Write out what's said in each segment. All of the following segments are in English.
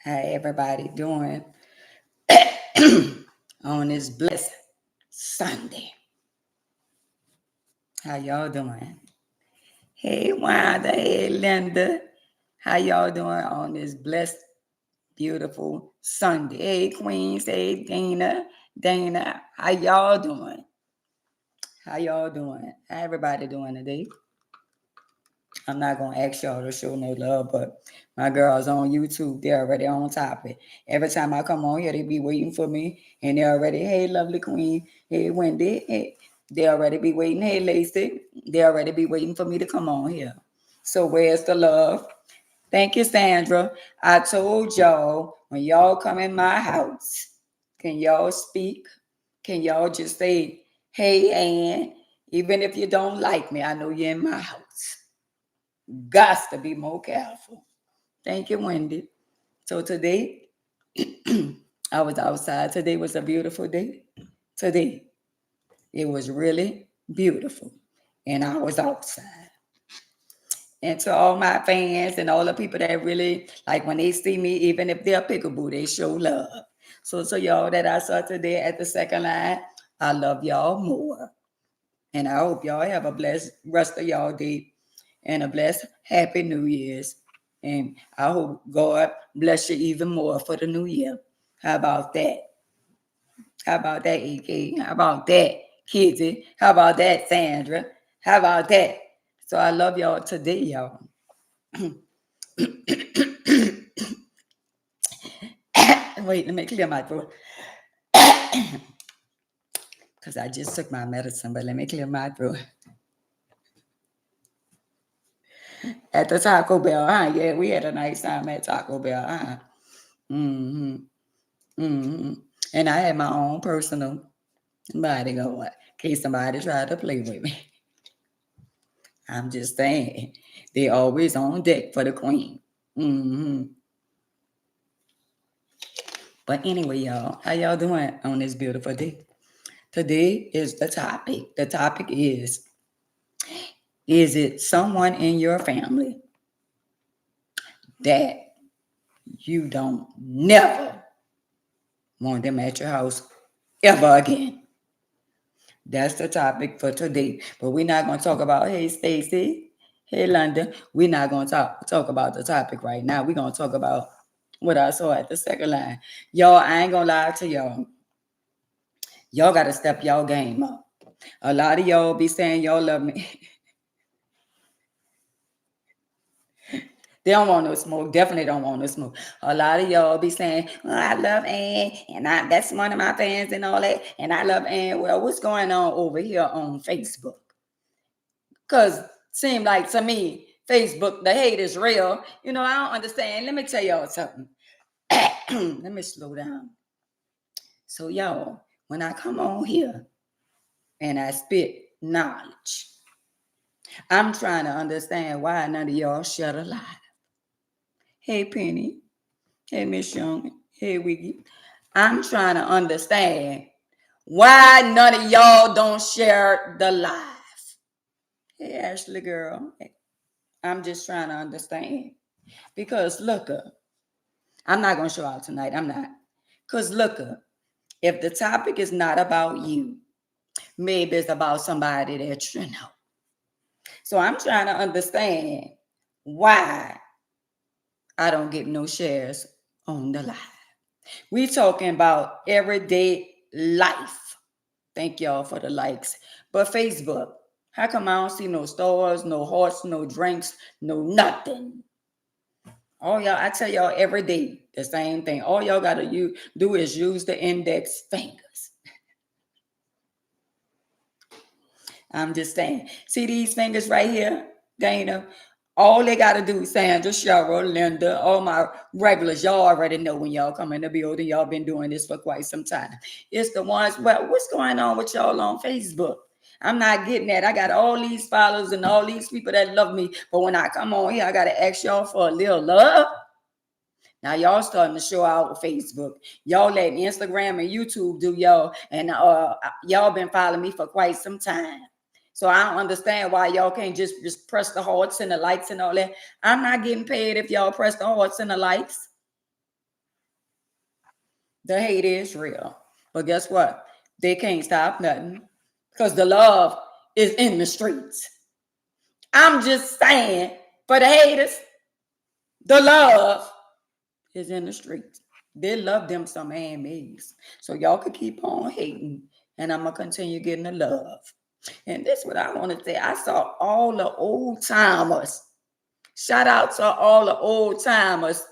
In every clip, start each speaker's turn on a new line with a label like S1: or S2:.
S1: How everybody doing on this blessed Sunday? How y'all doing? Hey Wanda, hey Linda. How y'all doing on this blessed, beautiful Sunday? Hey Queens, hey Dana. How y'all doing? How y'all doing? How everybody doing today? I'm not gonna ask y'all to show no love, but my girls on YouTube, they're already on topic. Every time I come on here, they be waiting for me, and they're already, hey, lovely queen, hey, Wendy, hey, they already be waiting, hey, Lacey, they already be waiting for me to come on here. So where's the love? Thank you, Sandra. I told y'all when y'all come in my house, can y'all speak? Can y'all just say, hey, Ann, even if you don't like me, I know you're in my house. Got to be more careful. Thank you, Wendy. So today, I was outside. Today was a beautiful day. Today, it was really beautiful. And I was outside. And to all my fans and all the people that really, like when they see me, even if they're pickaboo, they show love. So to y'all that I saw today at the second line, I love y'all more. And I hope y'all have a blessed rest of y'all day and a blessed happy New Year's. And I hope God bless you even more for the new year. How about that? How about that, AK? How about that, Kizzy? How about that, Sandra? How about that? So I love y'all today, y'all. Wait, let me clear my throat. Because I just took my medicine, but let me clear my throat. At the Taco Bell, huh? Yeah, we had a nice time at Taco Bell, huh? Mm-hmm. Mm-hmm. And I had my own personal bodyguard in case somebody tried to play with me. I'm just saying, they always on deck for the queen. Mm-hmm. But anyway, y'all, how y'all doing on this beautiful day? Today is the topic. The topic is it someone in your family that you don't never want them at your house ever again? That's the topic for today. But we're not going to talk about, hey, Stacy, hey, London. We're not going to talk about the topic right now. We're going to talk about what I saw at the second line. Y'all, I ain't going to lie to y'all. Y'all got to step y'all game up. A lot of y'all be saying y'all love me. They don't want no smoke. Definitely don't want no smoke. A lot of y'all be saying, well, I love Ann, and that's one of my fans and all that. And I love Ann. Well, what's going on over here on Facebook? Because seem like to me, Facebook, the hate is real. You know, I don't understand. Let me tell y'all something. Let me slow down. So, y'all, when I come on here and I spit knowledge, I'm trying to understand why none of y'all shut alive. Hey, Penny. Hey, Miss Young. Hey, Wiggy. I'm trying to understand why none of y'all don't share the live. Hey, Ashley girl. I'm just trying to understand. Because look, I'm not going to show out tonight. I'm not. Because look, if the topic is not about you, maybe it's about somebody that you know. So I'm trying to understand why I don't get no shares on the live. We talking about everyday life. Thank y'all for the likes. But Facebook, how come I don't see no stores, no hearts, no drinks, no nothing? All y'all, I tell y'all every day the same thing. All y'all gotta do is use the index fingers. I'm just saying. See these fingers right here, Dana? All they gotta do, Sandra, Cheryl, Linda, all my regulars, y'all already know when y'all come in the building. Y'all been doing this for quite some time. It's the ones, well, what's going on with y'all on Facebook? I'm not getting that. I got all these followers and all these people that love me. But when I come on here, I gotta ask y'all for a little love. Now y'all starting to show out with Facebook. Y'all letting Instagram and YouTube do y'all, and y'all been following me for quite some time. So I don't understand why y'all can't just press the hearts and the likes and all that. I'm not getting paid if y'all press the hearts and the likes. The hate is real. But guess what? They can't stop nothing because the love is in the streets. I'm just saying, for the haters, the love is in the streets. They love them some handmaids. So y'all could keep on hating, and I'm going to continue getting the love. And this is what I want to say. I saw all the old timers. Shout out to all the old timers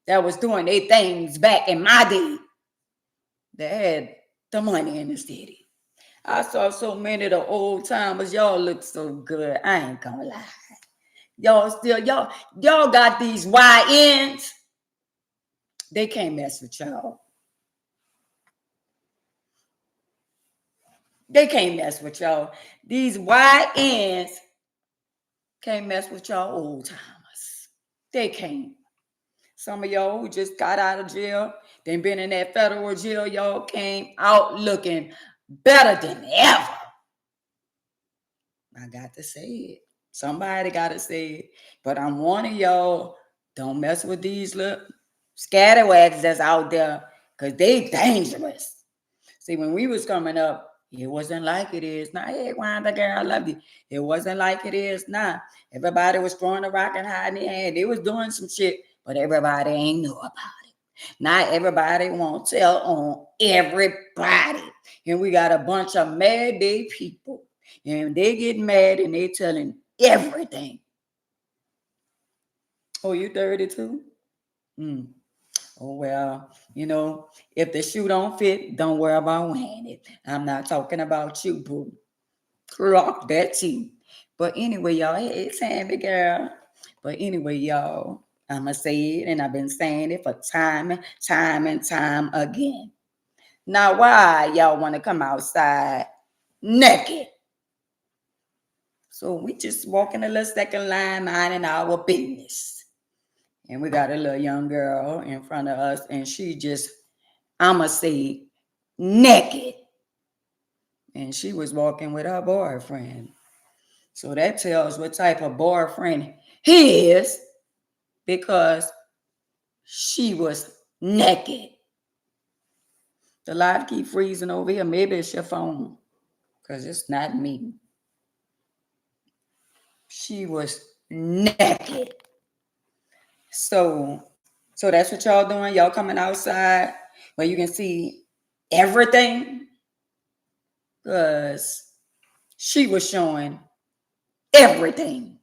S1: that was doing their things back in my day. They had the money in the city. I saw so many of the old timers. Y'all look so good. I ain't gonna lie. Y'all got these YNs. They can't mess with y'all. They can't mess with y'all. These YNs can't mess with y'all old timers. They can't. Some of y'all who just got out of jail, they been in that federal jail, y'all came out looking better than ever. I got to say it. Somebody got to say it. But I'm warning y'all, don't mess with these little scatterwags that's out there because they dangerous. See, when we was coming up, it wasn't like it is now. Hey, Wanda girl, I love you. It wasn't like it is now. Everybody was throwing a rock and hiding their hand. They was doing some shit, but everybody ain't know about it. Not everybody won't tell on everybody. And we got a bunch of mad day people. And they get mad and they telling everything. Oh, you 32? Oh, well, if the shoe don't fit, don't worry about wearing it. I'm not talking about you, boo. Clock that too. But anyway, y'all, hey, Sammy girl. But anyway, y'all, I'ma say it, and I've been saying it for time and time again. Now, why y'all want to come outside naked? So we just walking a little second line, minding our business. And we got a little young girl in front of us, and she just, I'ma say, naked. And she was walking with her boyfriend. So that tells what type of boyfriend he is, because she was naked. The light keep freezing over here. Maybe it's your phone, because it's not me. She was naked. So that's what y'all doing. Y'all coming outside where you can see everything, because she was showing everything.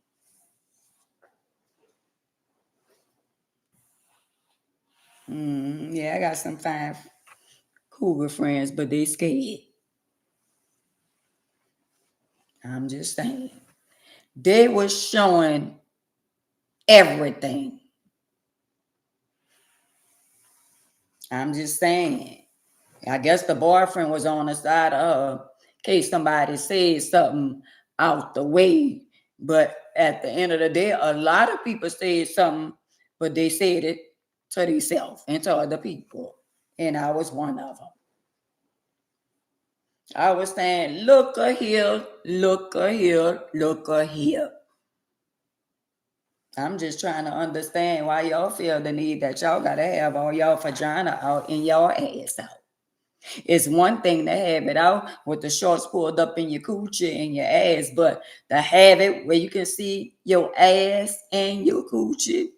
S1: Yeah, I got some fine cougar friends, but they scared. I'm just saying. They were showing everything. I'm just saying. I guess the boyfriend was on the side of in case somebody said something out the way. But at the end of the day, a lot of people said something, but they said it to themselves and to other people. And I was one of them. I was saying, look here, look here, look here. I'm just trying to understand why y'all feel the need that y'all got to have all y'all vagina out and y'all ass out. It's one thing to have it out with the shorts pulled up in your coochie and your ass, but to have it where you can see your ass and your coochie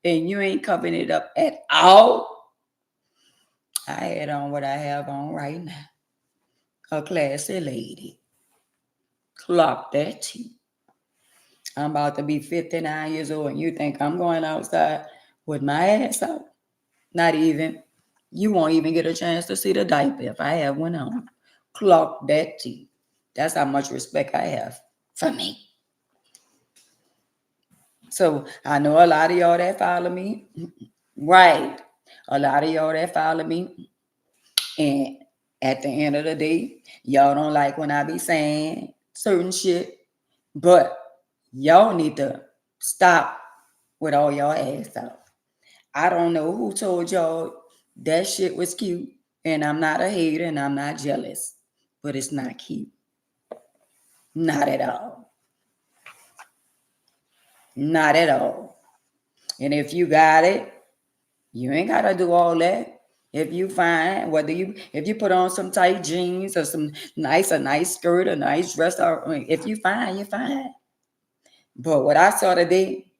S1: and you ain't covering it up at all. I had on what I have on right now. A classy lady. Clock that tea. I'm about to be 59 years old and you think I'm going outside with my ass out? Not even. You won't even get a chance to see the diaper if I have one on. Clock that tea. That's how much respect I have for me. So I know a lot of y'all that follow me. Right. A lot of y'all that follow me. And at the end of the day, y'all don't like when I be saying certain shit. But y'all need to stop with all y'all ass out. I don't know who told y'all that shit was cute. And I'm not a hater and I'm not jealous. But it's not cute. Not at all. Not at all. And if you got it, you ain't got to do all that. If you find if you put on some tight jeans or a nice skirt, a nice dress, or if you find, you find. But what I saw today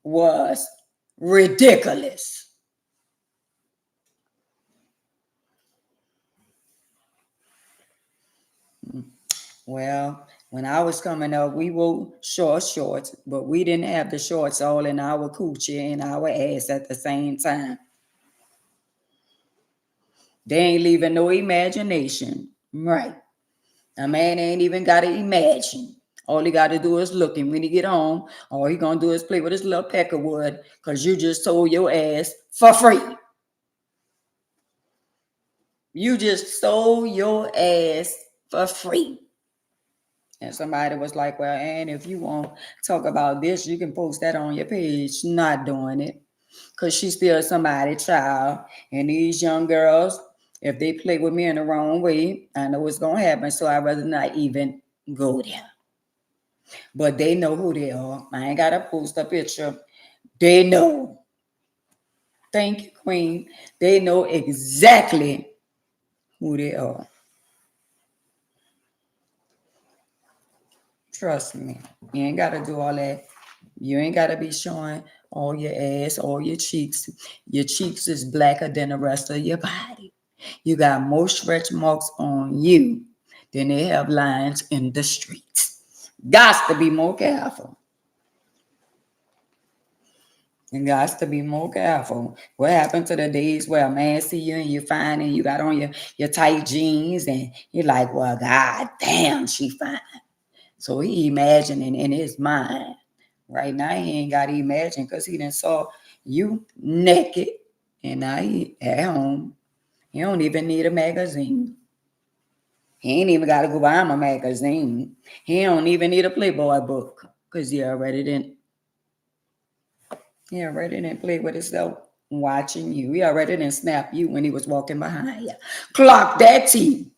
S1: was ridiculous. Well, when I was coming up, we wore shorts, but we didn't have the shorts all in our coochie and our ass at the same time. They ain't leaving no imagination. Right. A man ain't even got to imagine. All he got to do is look. And when he get home, all he going to do is play with his little peckerwood because you just sold your ass for free. You just sold your ass for free. And somebody was like, well, and if you want to talk about this, you can post that on your page. Not doing it because she's still somebody's child. And these young girls, if they play with me in the wrong way, I know what's going to happen. So I'd rather not even go there. But they know who they are. I ain't got to post a picture. They know. Thank you, Queen. They know exactly who they are. Trust me. You ain't got to do all that. You ain't got to be showing all your ass, all your cheeks. Your cheeks is blacker than the rest of your body. You got more stretch marks on you than they have lines in the streets. Got to be more careful. You got to be more careful. What happened to the days where a man see you and you fine and you got on your tight jeans and you're like, well, God damn, she fine. So he imagining in his mind. Right now he ain't got to imagine because he done saw you naked and now he at home. He don't even need a magazine. He ain't even got to go buy him a magazine. He don't even need a Playboy book because he already didn't play with himself watching you. He already didn't snap you when he was walking behind you. Clock that T.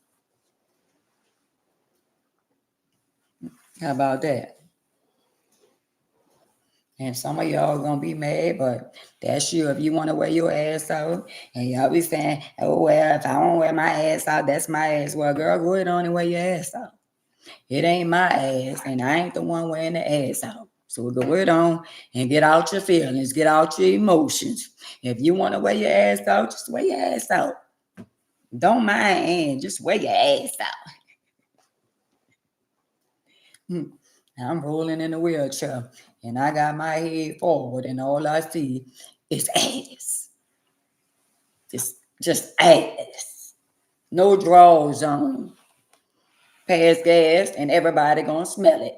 S1: How about that? And some of y'all gonna be mad, but that's you. If you want to wear your ass out, and y'all be saying, "Oh well, if I don't wear my ass out, that's my ass." Well, girl, go ahead on and wear your ass out. It ain't my ass, and I ain't the one wearing the ass out. So go it on and get out your feelings, get out your emotions. If you want to wear your ass out, just wear your ass out. Don't mind, and just wear your ass out. I'm rolling in a wheelchair, and I got my head forward, and all I see is ass. Just ass. No drawers on. Pass gas, and everybody gonna smell it.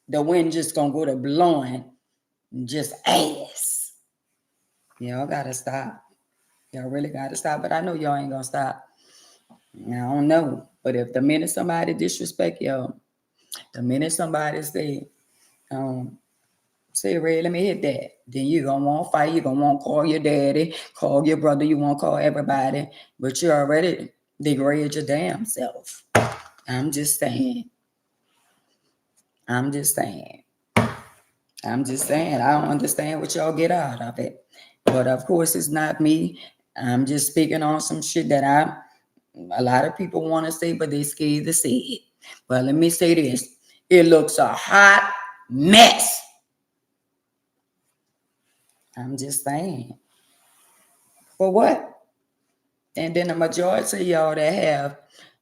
S1: The wind just gonna go to blowing. Just ass. Y'all gotta stop. Y'all really gotta stop. But I know y'all ain't gonna stop. I don't know. But if the minute somebody disrespect y'all, the minute somebody say, Ray, let me hit that, then you gonna want to fight. You gonna want to call your daddy, call your brother. You want to call everybody. But you already degrade your damn self. I'm just saying. I'm just saying. I don't understand what y'all get out of it. But of course, it's not me. I'm just speaking on some shit that a lot of people want to say, but they scared to say it. But let me say this. It looks a hot mess. I'm just saying. For what? And then the majority of y'all that have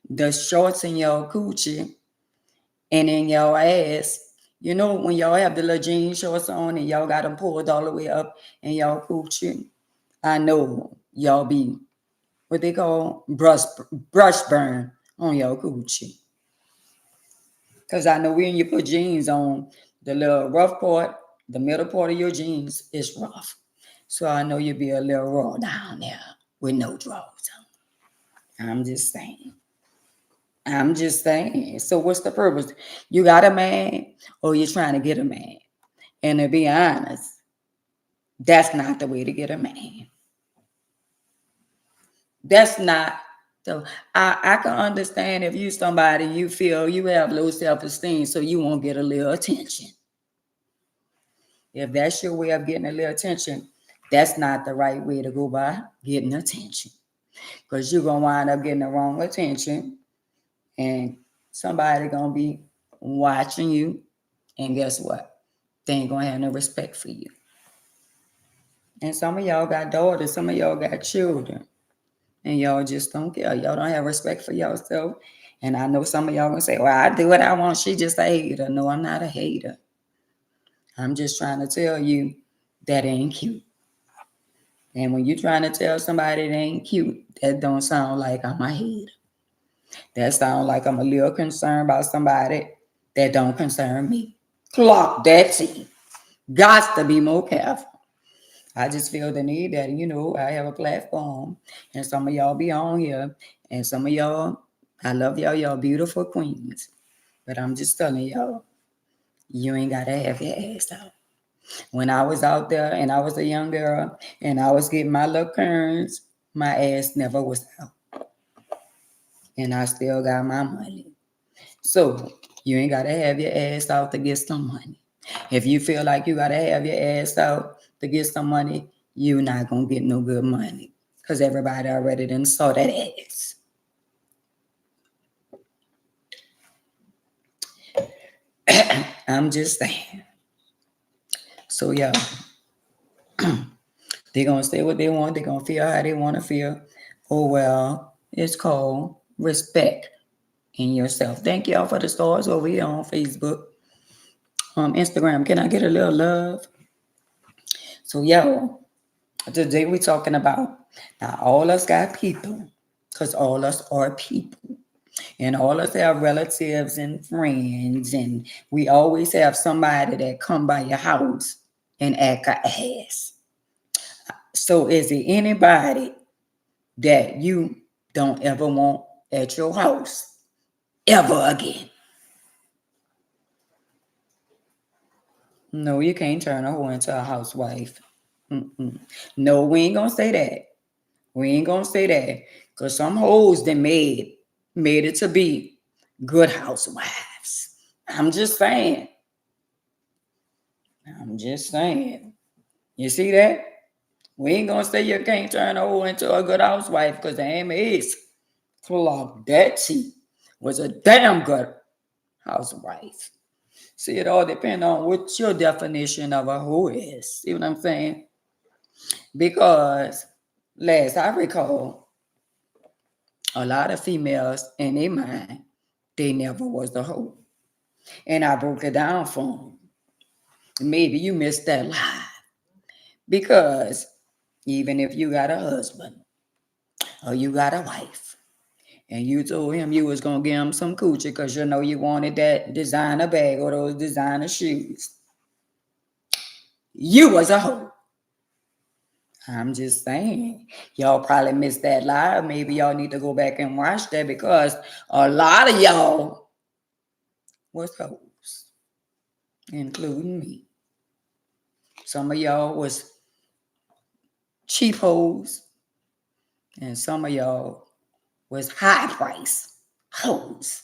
S1: the shorts in your coochie and in your ass, you know, when y'all have the little jean shorts on and y'all got them pulled all the way up in y'all coochie, I know y'all be what they call brush burn on your coochie. Because I know when you put jeans on, the little rough part, the middle part of your jeans is rough. So I know you'll be a little raw down there with no drawers on. I'm just saying. So what's the purpose? You got a man or you're trying to get a man? And to be honest, that's not the way to get a man. That's not. So I can understand if you somebody you feel you have low self-esteem, so you won't get a little attention. If that's your way of getting a little attention, that's not the right way to go by getting attention. because you're going to wind up getting the wrong attention, and somebody going to be watching you, and guess what? They ain't going to have no respect for you. And some of y'all got daughters, some of y'all got children, and y'all just don't care. Y'all don't have respect for yourself. And I know some of y'all gonna say, well, I do what I want. She just a hater. No, I'm not a hater. I'm just trying to tell you that ain't cute. And when you're trying to tell somebody it ain't cute, that don't sound like I'm a hater. That sounds like I'm a little concerned about somebody that don't concern me. Clock that T. Got to be more careful. I just feel the need that, I have a platform and some of y'all be on here and some of y'all, I love y'all beautiful queens. But I'm just telling y'all, you ain't got to have your ass out. When I was out there and I was a young girl and I was getting my little curves, my ass never was out. And I still got my money. So you ain't got to have your ass out to get some money. If you feel like you got to have your ass out to get some money, you're not going to get no good money because everybody already done saw that ass. I'm just saying. So, yeah, they're going to say what they want. They're going to feel how they want to feel. Oh, well, it's called respect in yourself. Thank y'all for the stars over here on Facebook. Instagram, can I get a little love? So, yo, today we're talking about now all us got people, because all us are people. And all us have relatives and friends, and we always have somebody that come by your house and act a ass. So is it anybody that you don't ever want at your house ever again? No, you can't turn a hoe into a housewife. Mm-mm. No, we ain't gonna say that. We ain't gonna say that. Because some hoes that made it to be good housewives. I'm just saying. You see that? We ain't gonna say you can't turn a hoe into a good housewife because the aim is Clark Betsy was a damn good housewife. See, it all depends on what your definition of a hoe is. See what I'm saying? Because last I recall, a lot of females in their mind, they never was a hoe. And I broke it down for them. Maybe you missed that lie. Because even if you got a husband or you got a wife and you told him you was going to give him some coochie because you know you wanted that designer bag or those designer shoes, you was a hoe. I'm just saying, y'all probably missed that lie. Maybe y'all need to go back and watch that because a lot of y'all was hoes, including me. Some of y'all was cheap hoes, and some of y'all was high price hoes.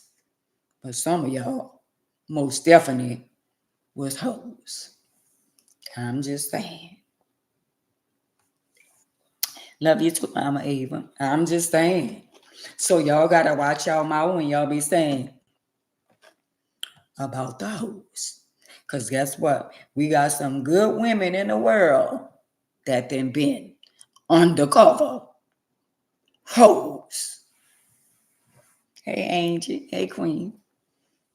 S1: But some of y'all most definitely was hoes. I'm just saying. Love you too, Mama Ava. I'm just saying. So y'all gotta watch y'all mouth when y'all be saying about the hoes. Because guess what? We got some good women in the world that then been undercover hoes. Hey, Angie. Hey, Queen.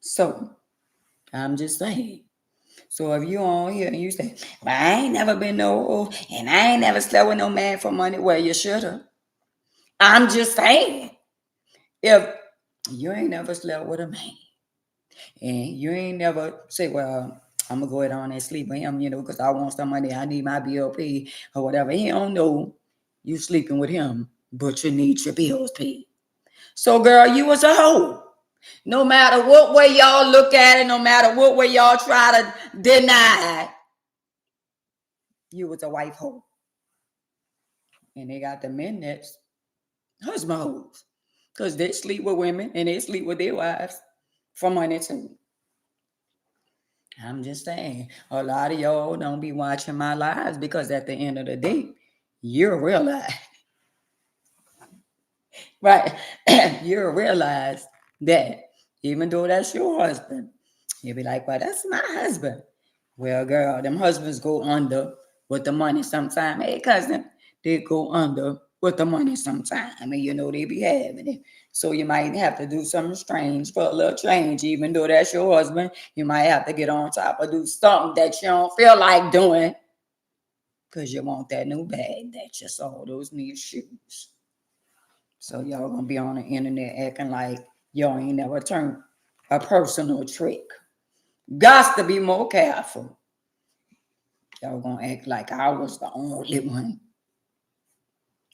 S1: So, I'm just saying. So if you on here and you say, well, I ain't never been no hoe and I ain't never slept with no man for money, well, you should have. I'm just saying. If you ain't never slept with a man and you ain't never say, well, I'm gonna go ahead on and sleep with him, because I want some money, I need my bill paid or whatever. He don't know you sleeping with him, but you need your bills paid. So, girl, you was a hoe. No matter what way y'all look at it, no matter what way y'all try to deny, you was a wife hoe. And they got the men that's husband hoes. Because they sleep with women and they sleep with their wives for money too. I'm just saying, a lot of y'all don't be watching my lives because at the end of the day, you'll realize Right. You'll realize that even though that's your husband, you'll be like, well, that's my husband. Well, girl, them husbands go under with the money sometime. Hey, cousin, they go under with the money sometime. I mean, they be having it. So you might have to do something strange for a little change. Even though that's your husband, you might have to get on top or do something that you don't feel like doing because you want that new bag that you saw, those new shoes. So y'all gonna be on the internet acting like y'all ain't never turned a personal trick. Got to be more careful. Y'all gonna act like I was the only one.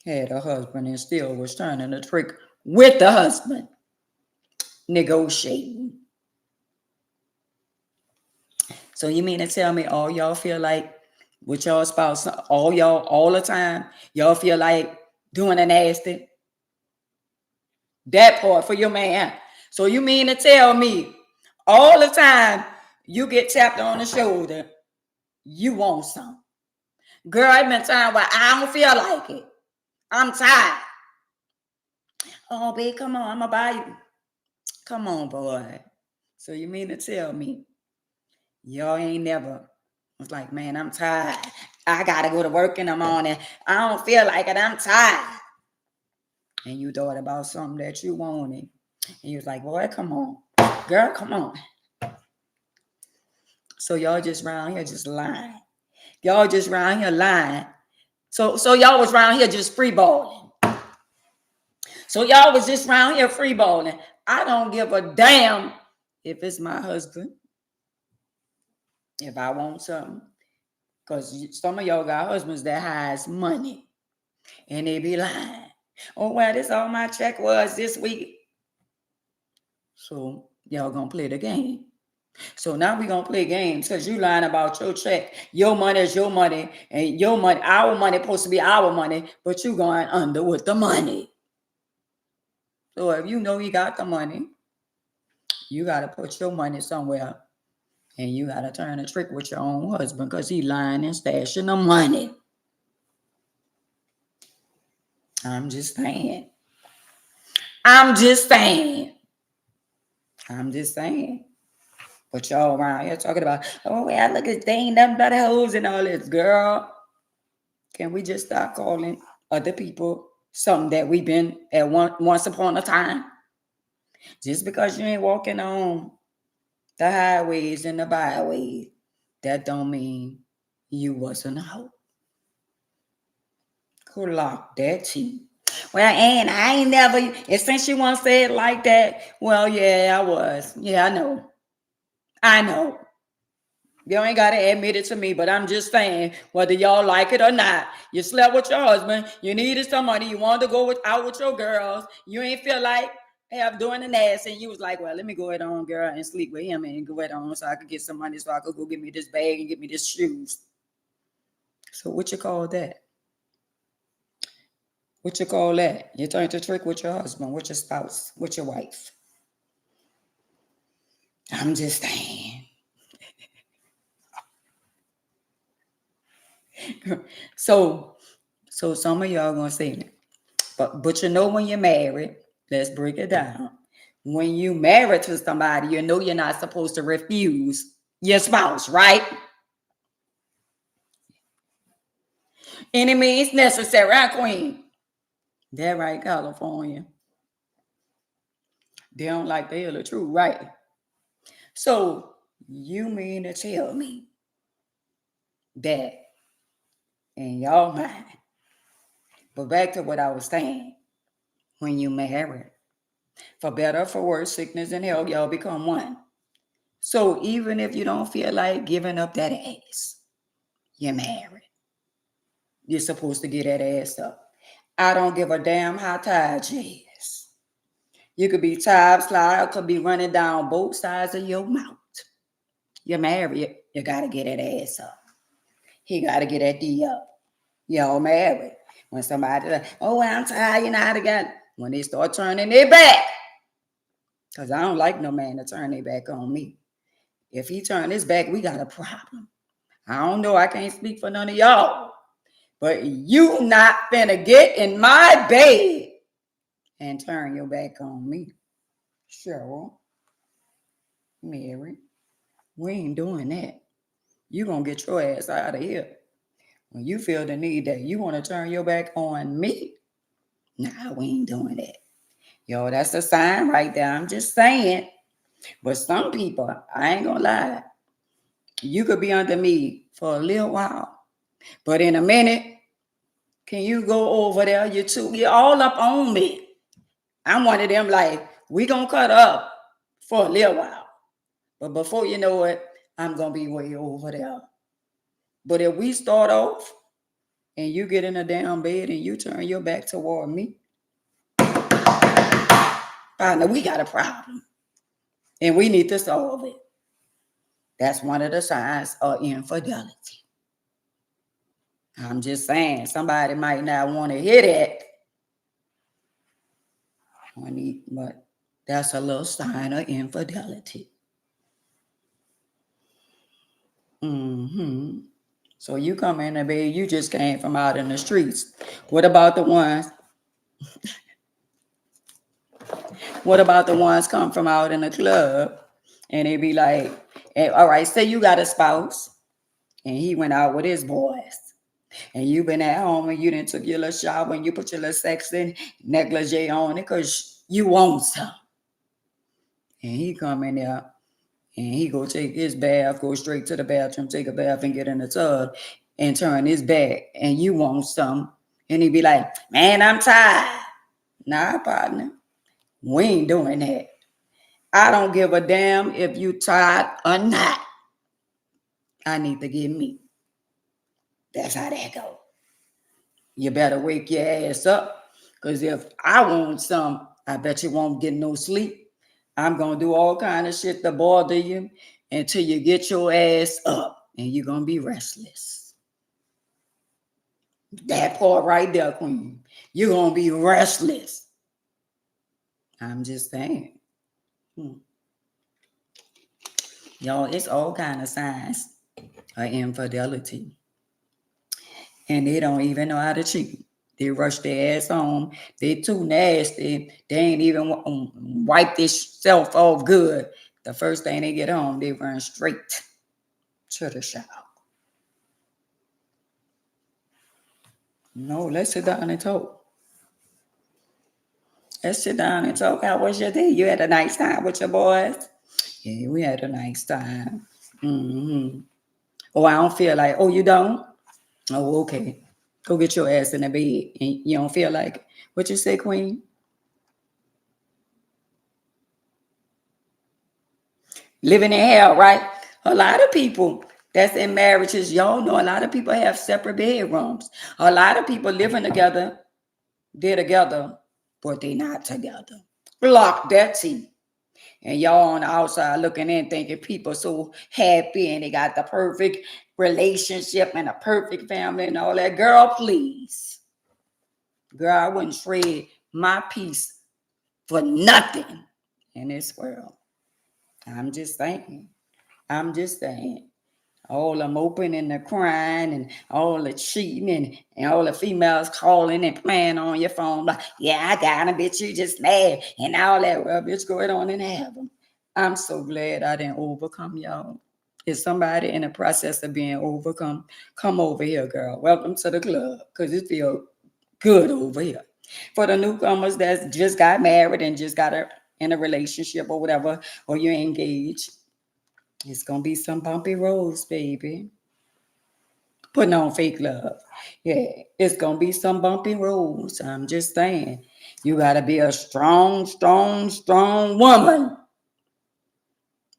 S1: Had a husband and still was turning a trick with the husband. Negotiating. So you mean to tell me all y'all feel like with y'all spouse, all y'all all the time, y'all feel like doing a nasty? That part for your man. So you mean to tell me all the time you get tapped on the shoulder, you want some? Girl, I've been time where I don't feel like it. I'm tired. Oh, babe, come on, I'm gonna buy you. Come on, boy. So you mean to tell me y'all ain't never was like, man, I'm tired. I gotta go to work in the morning. I don't feel like it. I'm tired. And you thought about something that you wanted. And you was like, boy, come on. Girl, come on. So y'all just around here just lying. Y'all just around here lying. So y'all was around here just free balling. So y'all was just around here free balling. I don't give a damn if it's my husband. If I want something. Because some of y'all got husbands that has money. And they be lying. Oh, well, this all my check was this week. So y'all gonna play the game. So now we gonna play games because you lying about your check. Your money is your money, and your money, our money supposed to be our money, but you going under with the money. So if you know you got the money, you gotta put your money somewhere, and you gotta turn a trick with your own husband because he lying and stashing the money. I'm just saying. I'm just saying. I'm just saying. But y'all around here talking about, oh, well, look at they ain't nothing but hoes and all this. Girl, can we just start calling other people something that we've been at once upon a time? Just because you ain't walking on the highways and the byways, that don't mean you wasn't a hoe. Who locked that tea? Well, and I ain't never, and since you want to say it like that, well, yeah, I was. Yeah, I know. I know. You ain't got to admit it to me, but I'm just saying, whether y'all like it or not, you slept with your husband, you needed some money, you wanted to go out with your girls, you ain't feel like doing the nasty, and you was like, well, let me go ahead on, girl, and sleep with him and go ahead on so I could get some money so I could go get me this bag and get me this shoes. So what you call that? What you call that? You turned to trick with your husband, with your spouse, with your wife. I'm just saying. So some of y'all gonna say, but you know when you're married, let's break it down. When you married to somebody, you know you're not supposed to refuse your spouse, right? Any means necessary, right, Queen? That right, California. They don't like to hear the truth, right? So you mean to tell me that in y'all mind, but back to what I was saying, when you married, for better, for worse, sickness and health, y'all become one. So even if you don't feel like giving up that ass, you're married. You're supposed to get that ass up. I don't give a damn how tired you is. You could be tired, slide, could be running down both sides of your mouth. You're married. You got to get that ass up. He got to get that D up. Y'all married. When somebody like, oh, I'm tired, you know how to get. When they start turning their back, because I don't like no man to turn their back on me. If he turn his back, we got a problem. I don't know. I can't speak for none of y'all. But you not finna get in my bed and turn your back on me. Cheryl, Mary, we ain't doing that. You gonna get your ass out of here. When you feel the need that you want to turn your back on me, nah, we ain't doing that. Yo, that's a sign right there. I'm just saying. But some people, I ain't gonna lie, you could be under me for a little while, but in a minute, can you go over there? You're all up on me. I'm one of them like, we gonna cut up for a little while. But before you know it, I'm gonna be way over there. But if we start off and you get in a damn bed and you turn your back toward me, partner, we got a problem. And we need to solve it. That's one of the signs of infidelity. I'm just saying, somebody might not want to hear that, but that's a little sign of infidelity. So you come in the bed, you just came from out in the streets. What about the ones? What about the ones come from out in the club and they be like, all right, say you got a spouse and he went out with his boys. And you been at home and you didn't took your little shower and you put your little sexy negligee on it because you want some. And he come in there and he go take his bath, go straight to the bathroom, take a bath and get in the tub and turn his back and you want some. And he be like, man, I'm tired. Nah, partner, we ain't doing that. I don't give a damn if you tired or not. I need to get me. That's how that go. You better wake your ass up. Because if I want some, I bet you won't get no sleep. I'm going to do all kind of shit to bother you until you get your ass up. And you're going to be restless. That part right there, Queen. You're going to be restless. I'm just saying. Y'all, it's all kind of signs of infidelity. And they don't even know how to cheat. They rush their ass home. They too nasty. They ain't even wipe themselves off good. The first thing they get home, they run straight to the shower. No, let's sit down and talk. Let's sit down and talk. How was your day? You had a nice time with your boys? Yeah, we had a nice time. Oh, I don't feel like, oh, you don't? Oh, okay. Go get your ass in the bed. And you don't feel like it. What you say, Queen? Living in hell, right? A lot of people that's in marriages, y'all know a lot of people have separate bedrooms. A lot of people living together, they're together, but they're not together. Block that tea. And y'all on the outside looking in thinking people so happy and they got the perfect relationship and a perfect family and all that. Girl, please. Girl, I wouldn't trade my peace for nothing in this world. I'm just saying. All the moping and the crying and all the cheating and all the females calling and playing on your phone like, yeah, I got him, bitch, you just mad. And all that, well, bitch, go ahead on and have them. I'm so glad I didn't overcome y'all. If somebody in the process of being overcome, come over here, girl. Welcome to the club because it feels good over here. For the newcomers that just got married and just got in a relationship or whatever, or you're engaged, it's going to be some bumpy roads, baby. Putting on fake love. Yeah, it's going to be some bumpy roads. I'm just saying. You got to be a strong woman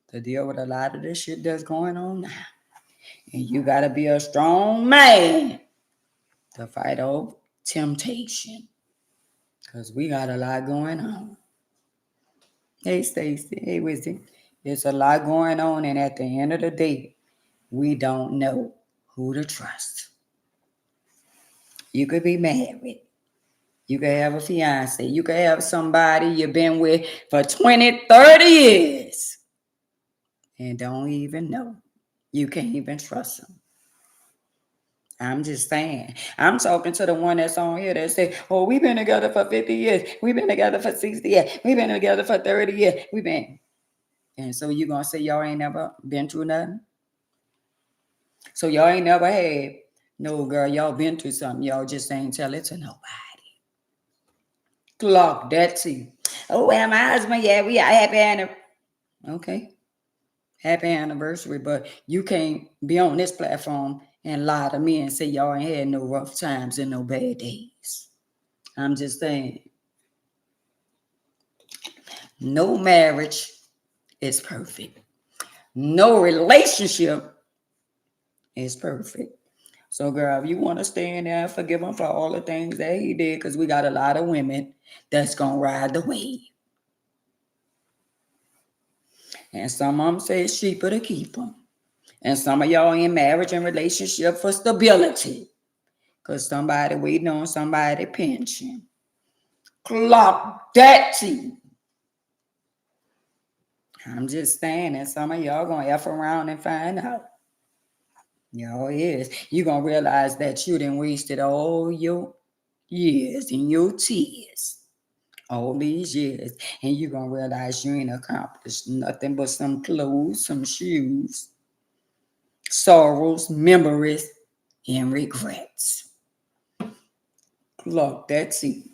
S1: to deal with a lot of this shit that's going on now. And you got to be a strong man to fight off temptation. Because we got a lot going on. Hey, Stacy. Hey, Wizzy. There's a lot going on. And at the end of the day, we don't know who to trust. You could be married. You could have a fiance. You could have somebody you've been with for 20, 30 years and don't even know. You can't even trust them. I'm just saying. I'm talking to the one that's on here that say, "Oh, we've been together for 50 years. We've been together for 60 years. We've been together for 30 years. We've been." And so you gonna say y'all ain't never been through nothing? So y'all ain't never had no girl. Y'all been through something. Y'all just ain't tell it to nobody. Clock that too. Oh well, my husband. Yeah, we are happy anniversary. Okay, happy anniversary. But you can't be on this platform and lie to me and say y'all ain't had no rough times and no bad days. I'm just saying, no marriage is perfect. No relationship is perfect. So, girl, if you want to stay in there and forgive him for all the things that he did, because we got a lot of women that's going to ride the wave. And some of them say it's cheaper to keep them. And some of y'all in marriage and relationship for stability. Because somebody waiting on somebody pension. Clock that tea. I'm just saying that some of y'all going to F around and find out. Y'all is. You're going to realize that you done wasted all your years and your tears. All these years. And you're going to realize you ain't accomplished nothing but some clothes, some shoes, sorrows, memories, and regrets. Look, that's it.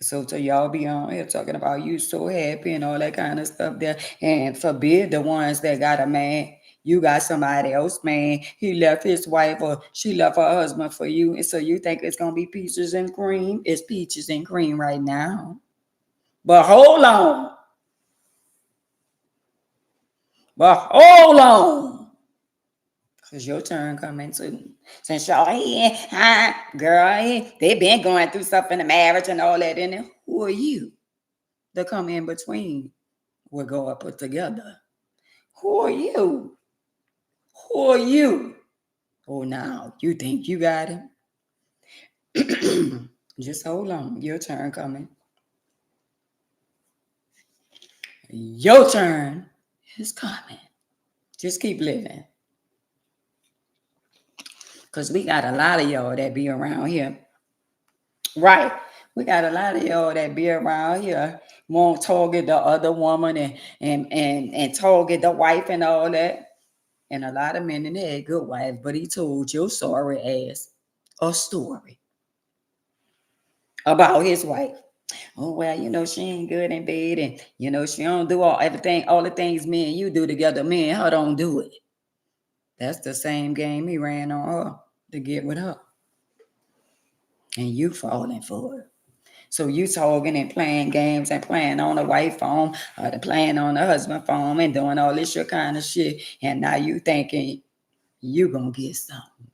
S1: So to y'all be on here talking about you so happy and all that kind of stuff there. And forbid the ones that got a man. You got somebody else, man. He left his wife or she left her husband for you. And so you think it's going to be peaches and cream? It's peaches and cream right now. But hold on. Because your turn coming too. Since y'all here, girl, they been going through stuff in the marriage and all that in it. Who are you to come in between what God put together? Who are you? Who are you? Oh, now you think you got it? Just hold on. Your turn coming. Your turn is coming. Just keep living. Because we got a lot of y'all that be around here. Right. We got a lot of y'all that be around here won't target the other woman and target the wife and all that. And a lot of men in there had good wives, but he told your sorry ass a story about his wife. Oh well, she ain't good in bed, and she don't do all the things me and you do together. Me and her don't do it. That's the same game he ran on her to get with her, and you falling for it. So you talking and playing games and playing on the wife phone or playing on the husband phone and doing all this your kind of shit, and now you thinking you gonna get something.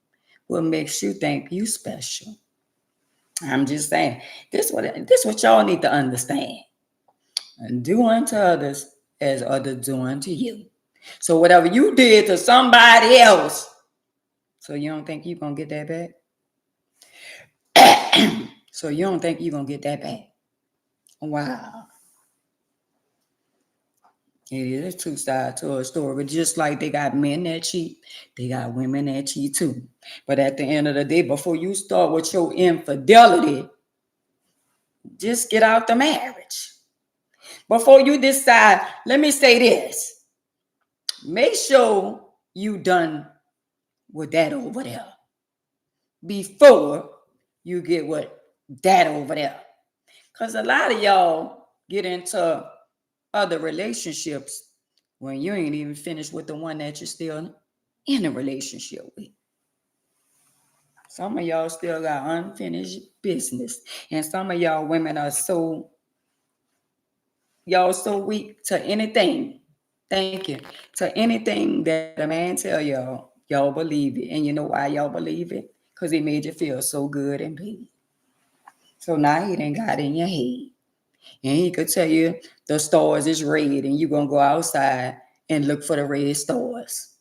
S1: What makes you think you special? I'm just saying, this what y'all need to understand. And do unto others as others do unto you. So whatever you did to somebody else, so you don't think you're going to get that back? So you don't think you're going to get that back? Wow. It is two sides to a story. Just like they got men that cheat, they got women that cheat too. But at the end of the day, before you start with your infidelity, just get out the marriage. Before you decide, let me say this. Make sure you done with that over there before you get what that over there. Because a lot of y'all get into other relationships when you ain't even finished with the one that you're still in a relationship with. Some of y'all still got unfinished business. And some of y'all women are so weak to anything. Thank you. To anything that a man tell y'all believe it. And you know why y'all believe it? Because he made you feel so good and big. So now he done got in your head. And he could tell you the stars is red and you're going to go outside and look for the red stars.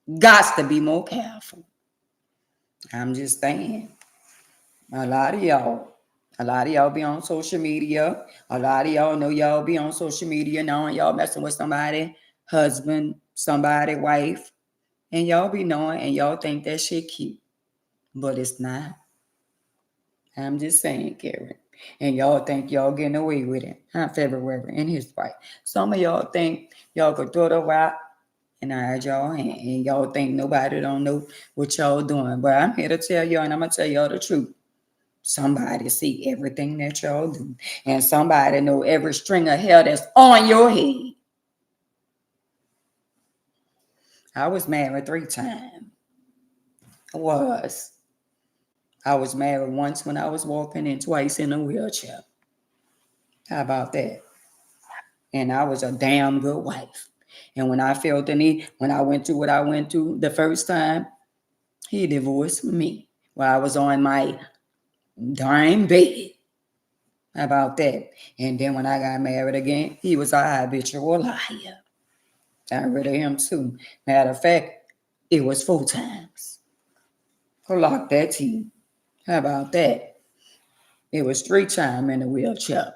S1: Gots to be more careful. I'm just saying. A lot of y'all be on social media. A lot of y'all know y'all be on social media now and y'all messing with somebody, husband, somebody, wife. And y'all be knowing and y'all think that shit cute, but it's not. I'm just saying, Karen. And y'all think y'all getting away with it. Huh, February and his wife. Some of y'all think y'all could throw the rock and hide y'all hand. And y'all think nobody don't know what y'all doing. But I'm here to tell y'all, and I'm going to tell y'all the truth. Somebody see everything that y'all do. And somebody know every string of hair that's on your head. I was married 3 times. I was married once when I was walking and twice in a wheelchair. How about that? And I was a damn good wife. And when I felt the need, when I went through what I went through the first time, he divorced me while I was on my dying bed. How about that? And then when I got married again, he was a habitual liar. I rid of him too. Matter of fact, it was 4 times. Lock that tea. How about that? It was 3 times in a wheelchair.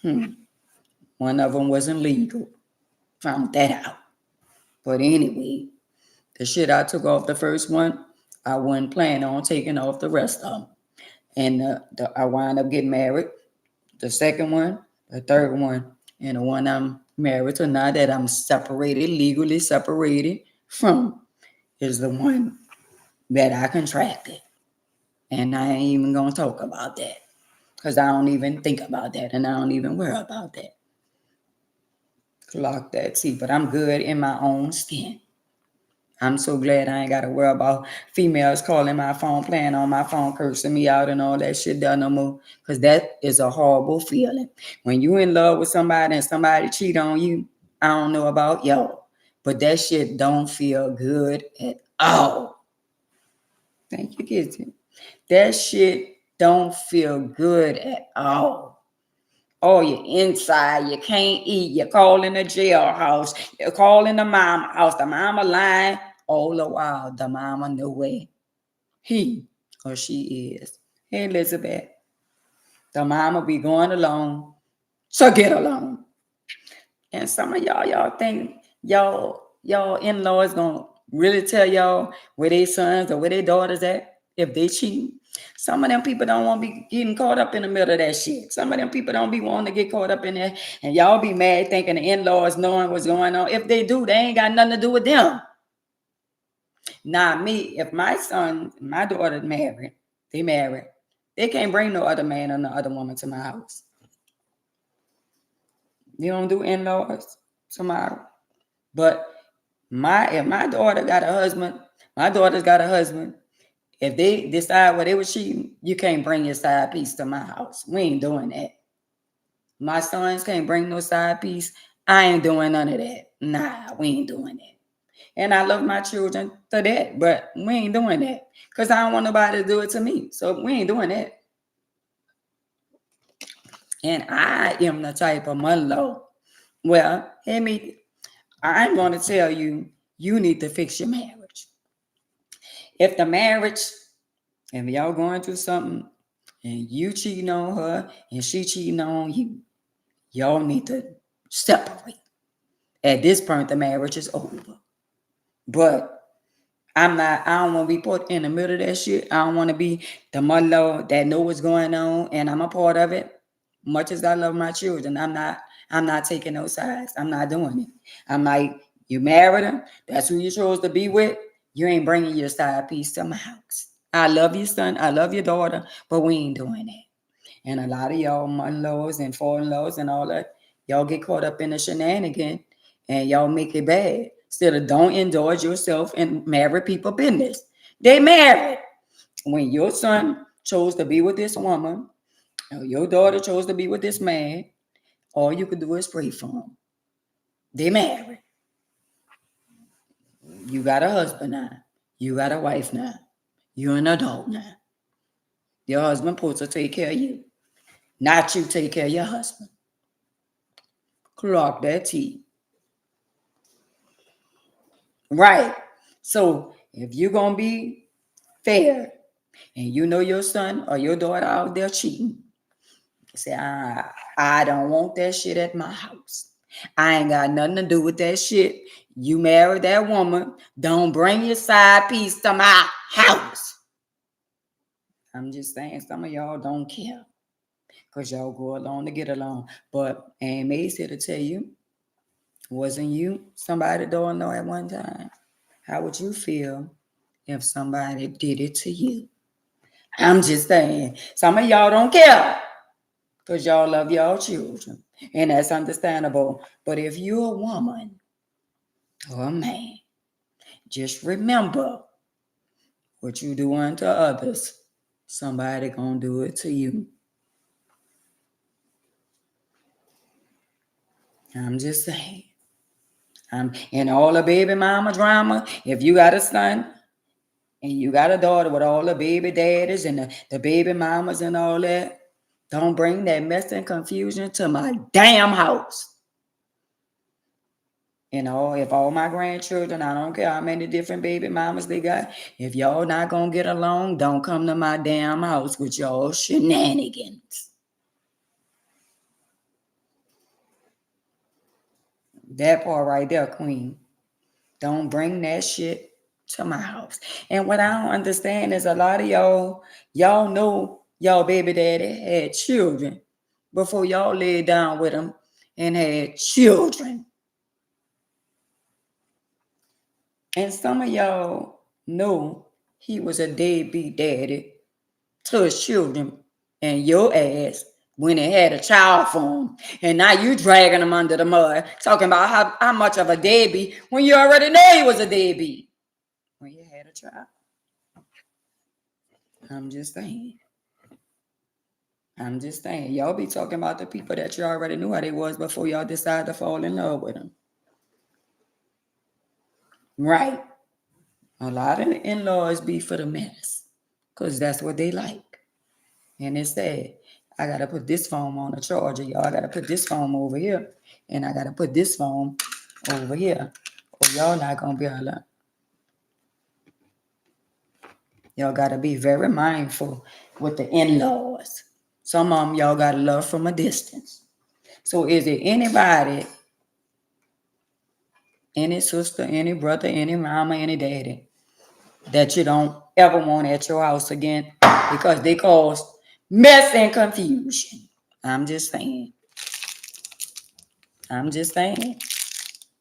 S1: One of them wasn't legal. Found that out. But anyway, the shit I took off the first one, I wasn't planning on taking off the rest of them. And I wound up getting married. The second one, the third one, and the one I'm married to now that I'm separated, legally separated from, is the one that I contracted. And I ain't even going to talk about that because I don't even think about that and I don't even worry about that. Clock that. See, but I'm good in my own skin. I'm so glad I ain't got to worry about females calling my phone, playing on my phone, cursing me out and all that shit done no more. Because that is a horrible feeling. When you in love with somebody and somebody cheat on you, I don't know about y'all, but that shit don't feel good at all. Thank you, Kizzy. That shit don't feel good at all. Oh, you're inside, you can't eat, you're calling the jailhouse, you're calling the mama house, the mama lying. All the while, the mama know where he or she is. Hey, Elizabeth, the mama be going along, so get along. And some of y'all think y'all in-laws gonna really tell y'all where their sons or where their daughters at if they cheat. Some of them people don't want to be getting caught up in the middle of that shit. Some of them people don't be wanting to get caught up in there. And y'all be mad thinking the in-laws knowing what's going on. If they do, they ain't got nothing to do with them. Now, me, if my son, my daughter married, they can't bring no other man or no other woman to my house. You don't do in-laws tomorrow. But if my daughter got a husband, my daughter's got a husband. If they decide what they were cheating, you can't bring your side piece to my house. We ain't doing that. My sons can't bring no side piece. I ain't doing none of that. Nah, we ain't doing that. And I love my children to that, but we ain't doing that because I don't want nobody to do it to me. So we ain't doing that. And I am the type of mother. Well, I'm going to tell you, you need to fix your marriage. If y'all going through something and you cheating on her and she cheating on you, y'all need to separate. At this point, the marriage is over. But I don't want to be put in the middle of that shit. I don't want to be the mother that know what's going on and I'm a part of it. Much as I love my children, I'm not taking no sides. I'm not doing it. I'm like, you married him, that's who you chose to be with. You ain't bringing your side piece to my house. I love your son, I love your daughter, but we ain't doing that. And a lot of y'all mother-in-laws and father-in-laws and all that, y'all get caught up in the shenanigan and y'all make it bad. Instead of don't indulge yourself in married people business. They married. When your son chose to be with this woman, or your daughter chose to be with this man, all you could do is pray for them. They married. You got a husband now. You got a wife now. You're an adult now. Your husband supposed to take care of you. Not you take care of your husband. Clock that T. Right. So if you're going to be fair and you know your son or your daughter out there cheating, say, I don't want that shit at my house. I ain't got nothing to do with that shit. You married that woman. Don't bring your side piece to my house. I'm just saying, some of y'all don't care because y'all go along to get along. But Aunt May's here to tell you, wasn't you somebody don't know at one time? How would you feel if somebody did it to you? I'm just saying, some of y'all don't care because y'all love y'all children. And that's understandable. But if you're a woman or a man, just remember what you do unto others, somebody gonna do it to you. I'm just saying. And all the baby mama drama, if you got a son and you got a daughter with all the baby daddies and the baby mamas and all that, don't bring that mess and confusion to my damn house. If all my grandchildren, I don't care how many different baby mamas they got, if y'all not gonna get along, don't come to my damn house with y'all shenanigans. That part right there, Queen. Don't bring that shit to my house. And what I don't understand is a lot of y'all know y'all baby daddy had children before y'all laid down with him and had children. And some of y'all know he was a deadbeat daddy to his children, and your ass went and had a child for him. And now you dragging him under the mud, talking about how much of a deadbeat when you already know he was a deadbeat when you had a child. I'm just saying. Y'all be talking about the people that you already knew how they was before y'all decided to fall in love with them. Right. A lot of the in-laws be for the mess because that's what they like. And it's sad. I got to put this phone on the charger, y'all. I got to put this phone over here. And I got to put this phone over here. Or y'all not going to be able to. Y'all got to be very mindful with the in-laws. Some of them y'all got to love from a distance. So is there anybody, any sister, any brother, any mama, any daddy that you don't ever want at your house again because they cause mess and confusion? I'm just saying.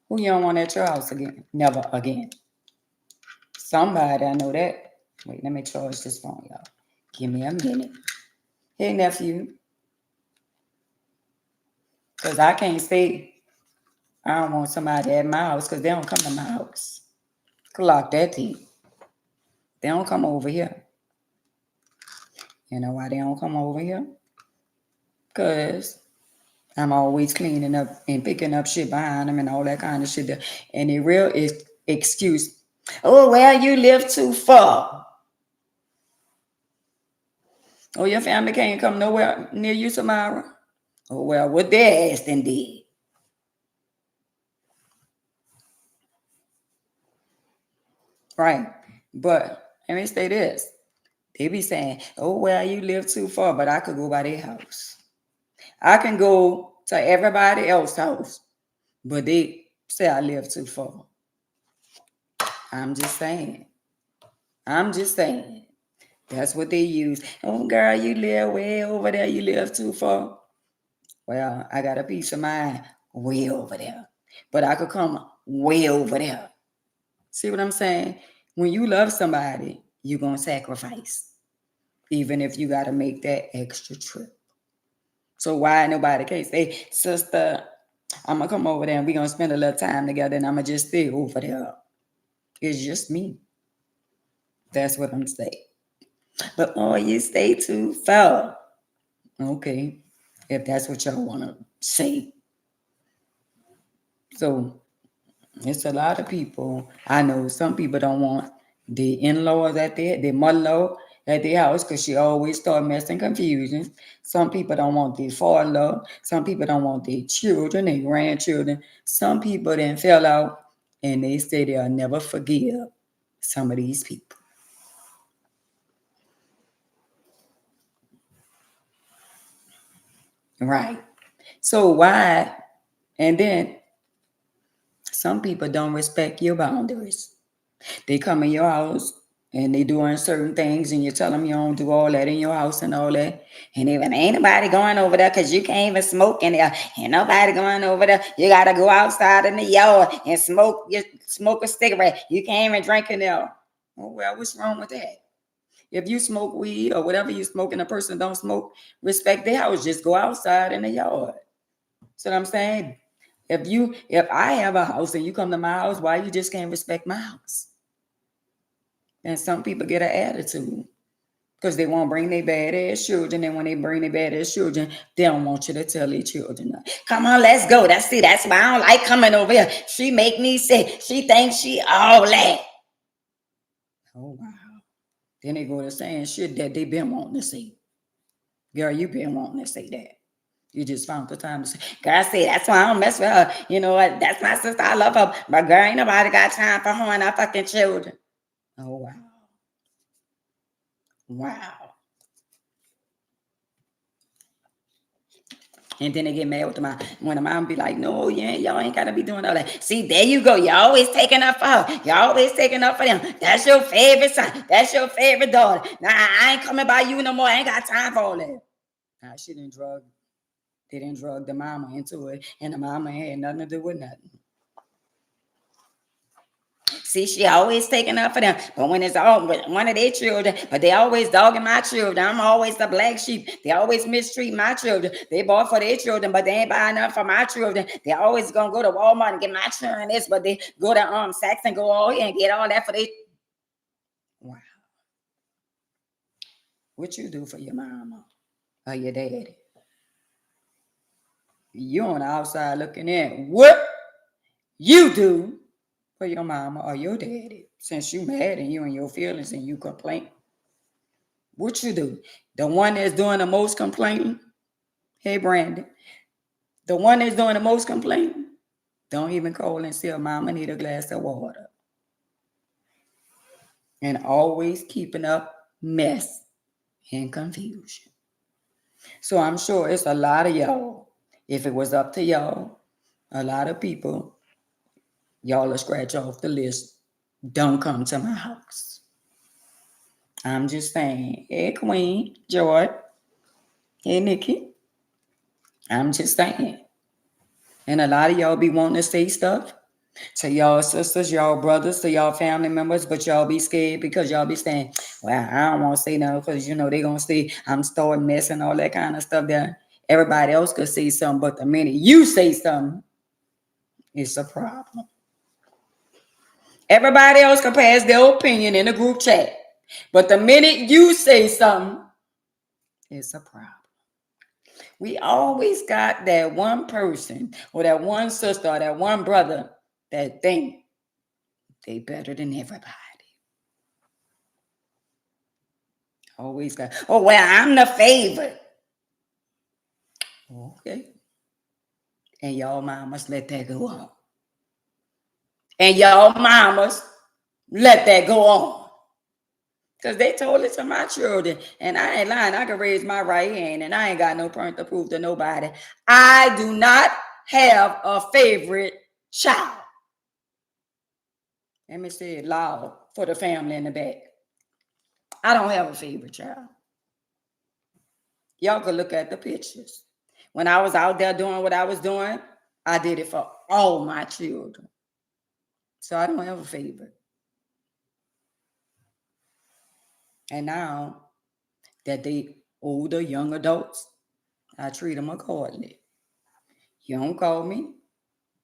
S1: Who you don't want at your house again? Never again. Somebody, I know that. Wait, let me charge this phone, y'all. Give me a minute. Hey, nephew. Because I can't say I don't want somebody at my house because they don't come to my house. Clock that thing. They don't come over here. You know why they don't come over here? Because I'm always cleaning up and picking up shit behind them and all that kind of shit. And the real excuse, oh, well, you live too far. Oh, your family can't come nowhere near you tomorrow? Oh, well, what their ass then did. Right. But let me say this. They be saying, oh, well, you live too far, but I could go by their house. I can go to everybody else's house, but they say I live too far. I'm just saying. That's what they use. Oh, girl, you live way over there. You live too far. Well, I got a piece of mind way over there, but I could come way over there. See what I'm saying? When you love somebody, you're going to sacrifice, even if you got to make that extra trip. So why nobody can't say, sister, I'm going to come over there and we're going to spend a little time together and I'm going to just stay over there. It's just me. That's what I'm saying. But, oh, you stay too far. Okay, if that's what y'all want to say. So it's a lot of people. I know some people don't want the in-laws their mother-in-law at their house because she always start messing confusion. Some people don't want their father-in-law. Some people don't want their children, their grandchildren. Some people then fell out and they say they'll never forgive some of these people. Right. So why? And then Some people don't respect your boundaries. They come in your house and they doing certain things, and you tell them you don't do all that in your house and all that. And even ain't nobody going over there because you can't even smoke in there. Ain't nobody going over there. You gotta go outside in the yard and smoke a cigarette. You can't even drink in there. Oh well, what's wrong with that? If you smoke weed or whatever you smoke and a person don't smoke, respect their house. Just go outside in the yard. See what I'm saying? If I have a house and you come to my house, why you just can't respect my house? And some people get an attitude because they won't bring their bad ass children. And when they bring their bad ass children, they don't want you to tell their children, come on, let's go. That's why I don't like coming over here. She make me sick. She thinks she all that. Oh, wow. Then they go to saying shit that they been wanting to say. Girl, you been wanting to say that. You just found the time to say, girl, say that's why I don't mess with her. You know what? That's my sister. I love her. But girl, ain't nobody got time for her and our fucking children. Oh, wow. Wow. And then they get mad with the mom. When the mom be like, no, y'all ain't got to be doing all that. See, there you go. Y'all always taking up for her. Y'all always taking up for them. That's your favorite son. That's your favorite daughter. Nah, I ain't coming by you no more. I ain't got time for all that. Nah, they didn't drug the mama into it. And the mama had nothing to do with nothing. See, she always taking up for them. But when it's all one of their children, but they always dogging my children. I'm always the black sheep. They always mistreat my children. They bought for their children, but they ain't buying nothing for my children. They always gonna go to Walmart and get my children this, but they go to Saks and go all here and get all that for they. Wow. What you do for your mama or your daddy? You on the outside looking in. What you do for your mama or your daddy, since you mad and you in your feelings and you complain. What you do? The one that's doing the most complaining, hey Brandon, the one that's doing the most complaining, don't even call and say, mama need a glass of water. And always keeping up mess and confusion. So I'm sure it's a lot of y'all. If it was up to y'all, a lot of people, y'all will scratch off the list. Don't come to my house. I'm just saying, hey, Queen, Joy, hey, Nikki. I'm just saying. And a lot of y'all be wanting to say stuff to y'all sisters, y'all brothers, to y'all family members, but y'all be scared because y'all be saying, well, I don't want to say no because, they going to say I'm starting messing, all that kind of stuff there. Everybody else could say something, but the minute you say something, it's a problem. Everybody else can pass their opinion in a group chat. But the minute you say something, it's a problem. We always got that one person or that one sister or that one brother that think they better than everybody. Always got, oh, well, I'm the favorite. Okay. And y'all mamas let that go on. And y'all mamas let that go on. Because they told it to my children. And I ain't lying. I can raise my right hand and I ain't got no point to prove to nobody. I do not have a favorite child. Let me say it loud for the family in the back. I don't have a favorite child. Y'all could look at the pictures. When I was out there doing what I was doing, I did it for all my children. So I don't have a favorite. And now that they older, young adults, I treat them accordingly. You don't call me.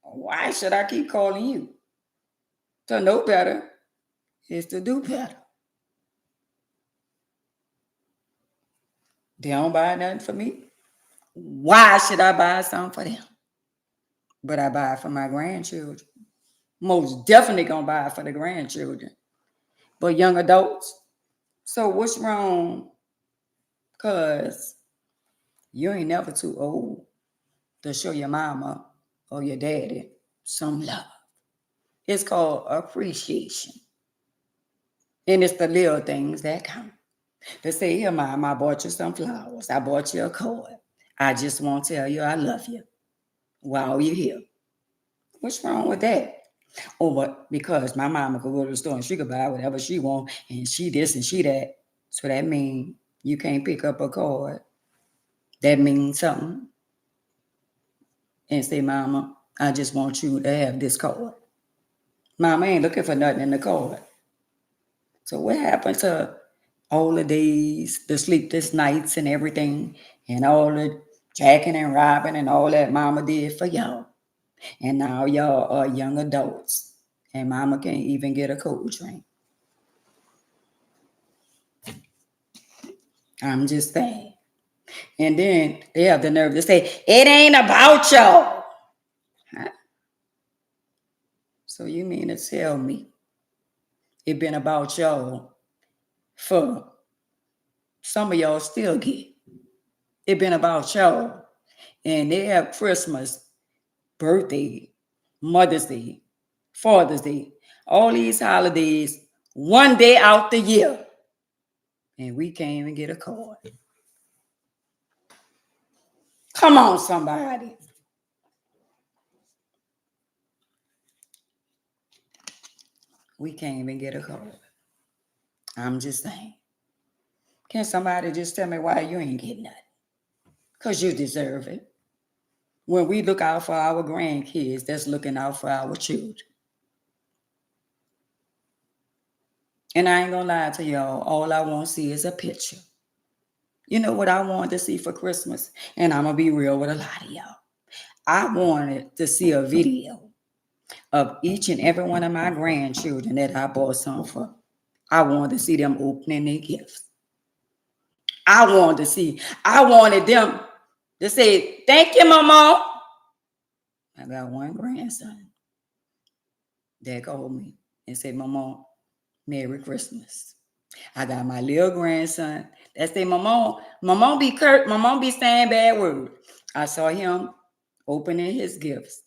S1: Why should I keep calling you? To know better is to do better. They don't buy nothing for me. Why should I buy something for them? But I buy it for my grandchildren. Most definitely gonna buy it for the grandchildren. But young adults, so what's wrong? Because you ain't never too old to show your mama or your daddy some love. It's called appreciation. And it's the little things that count. They say, here, Mom, I bought you some flowers. I bought you a card. I just want to tell you I love you while you're here. What's wrong with that? Over because my mama could go to the store and she could buy whatever she want and she this and she that. So that means you can't pick up a card. That means something. And say, Mama, I just want you to have this card. Mama ain't looking for nothing in the card. So what happened to all the days, the sleepless nights and everything, and all the jacking and robbing and all that Mama did for y'all? And now y'all are young adults, and Mama can't even get a cold drink. I'm just saying. And then they have the nerve to say, it ain't about y'all. Huh? So you mean to tell me it been about y'all for some of y'all still get. It been about y'all. And they have Christmas, birthday, Mother's Day, Father's Day, all these holidays, one day out the year. And we can't even get a card. Come on, somebody. We can't even get a card. I'm just saying. Can somebody just tell me why you ain't getting nothing? Because you deserve it. When we look out for our grandkids, that's looking out for our children. And I ain't gonna lie to y'all, all I want to see is a picture. You know what I wanted to see for Christmas? And I'm gonna be real with a lot of y'all. I wanted to see a video of each and every one of my grandchildren that I bought some for. I wanted to see them opening their gifts. I wanted them to say, thank you, Mama. I got one grandson that called me and said, Mama, Merry Christmas. I got my little grandson that say, Mama be saying bad words. I saw him opening his gifts.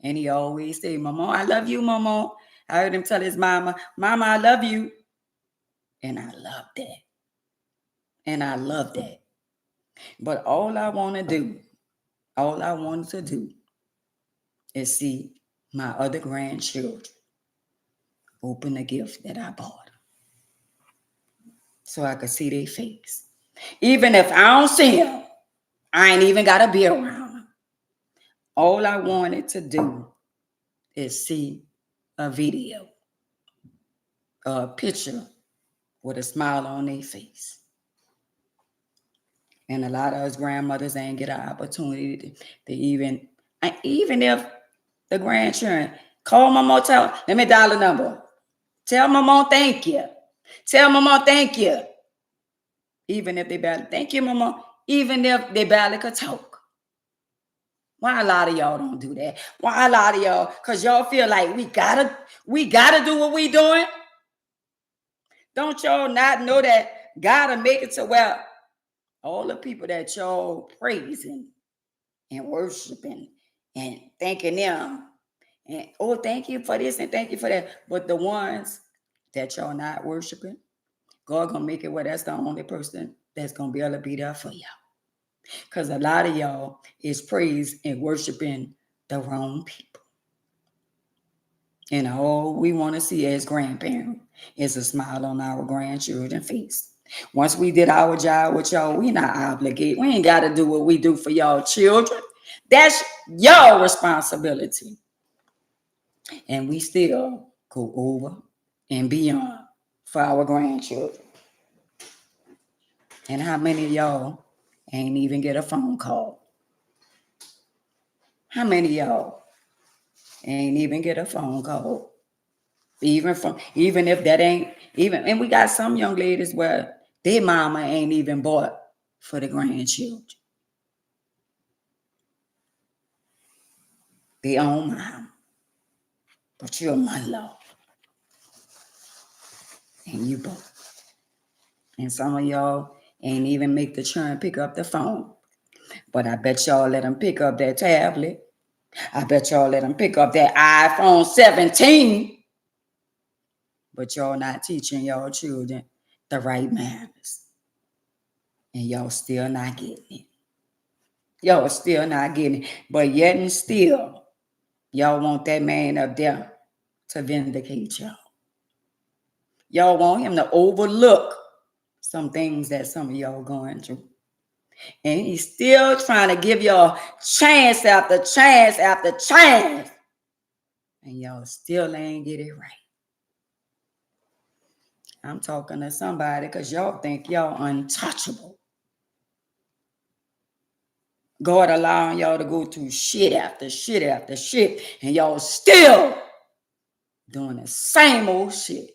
S1: And he always say, Mama, I love you, Mama. I heard him tell his mama, Mama, I love you. And I love that. And I love that. But all I wanted to do is see my other grandchildren open the gift that I bought. So I could see their face. Even if I don't see them, I ain't even got to be around them. All I wanted to do is see a video, a picture with a smile on their face. And a lot of us grandmothers ain't get an opportunity to even if the grandchildren call Mama, let me dial the number. Tell Mama thank you. Tell Mama thank you. Even if they barely, thank you, Mama. Even if they barely could talk. Why a lot of y'all don't do that? Why a lot of y'all? Because y'all feel like we gotta do what we doing. Don't y'all not know that God will make it to where all the people that y'all praising and worshiping and thanking them and thank you for this and thank you for that. But the ones that y'all not worshiping, God gonna make it where that's the only person that's gonna be able to be there for y'all. Because a lot of y'all is praising and worshiping the wrong people. And all we want to see as grandparents is a smile on our grandchildren's face. Once we did our job with y'all, we not obligated. We ain't got to do what we do for y'all children. That's your responsibility. And we still go over and beyond for our grandchildren. And how many of y'all ain't even get a phone call? How many of y'all ain't even get a phone call? Even if that ain't even, and we got some young ladies where their mama ain't even bought for the grandchildren. They own mom, but you're my love, and you bought. And some of y'all ain't even make the turn pick up the phone, but I bet y'all let them pick up that tablet. I bet y'all let them pick up that iPhone 17. But y'all not teaching y'all children the right manners. And y'all still not getting it. Y'all still not getting it. But yet and still, y'all want that man up there to vindicate y'all. Y'all want him to overlook some things that some of y'all going through. And he's still trying to give y'all chance after chance after chance. And y'all still ain't get it right. I'm talking to somebody because y'all think y'all untouchable. God allowing y'all to go through shit after shit after shit, and y'all still doing the same old shit.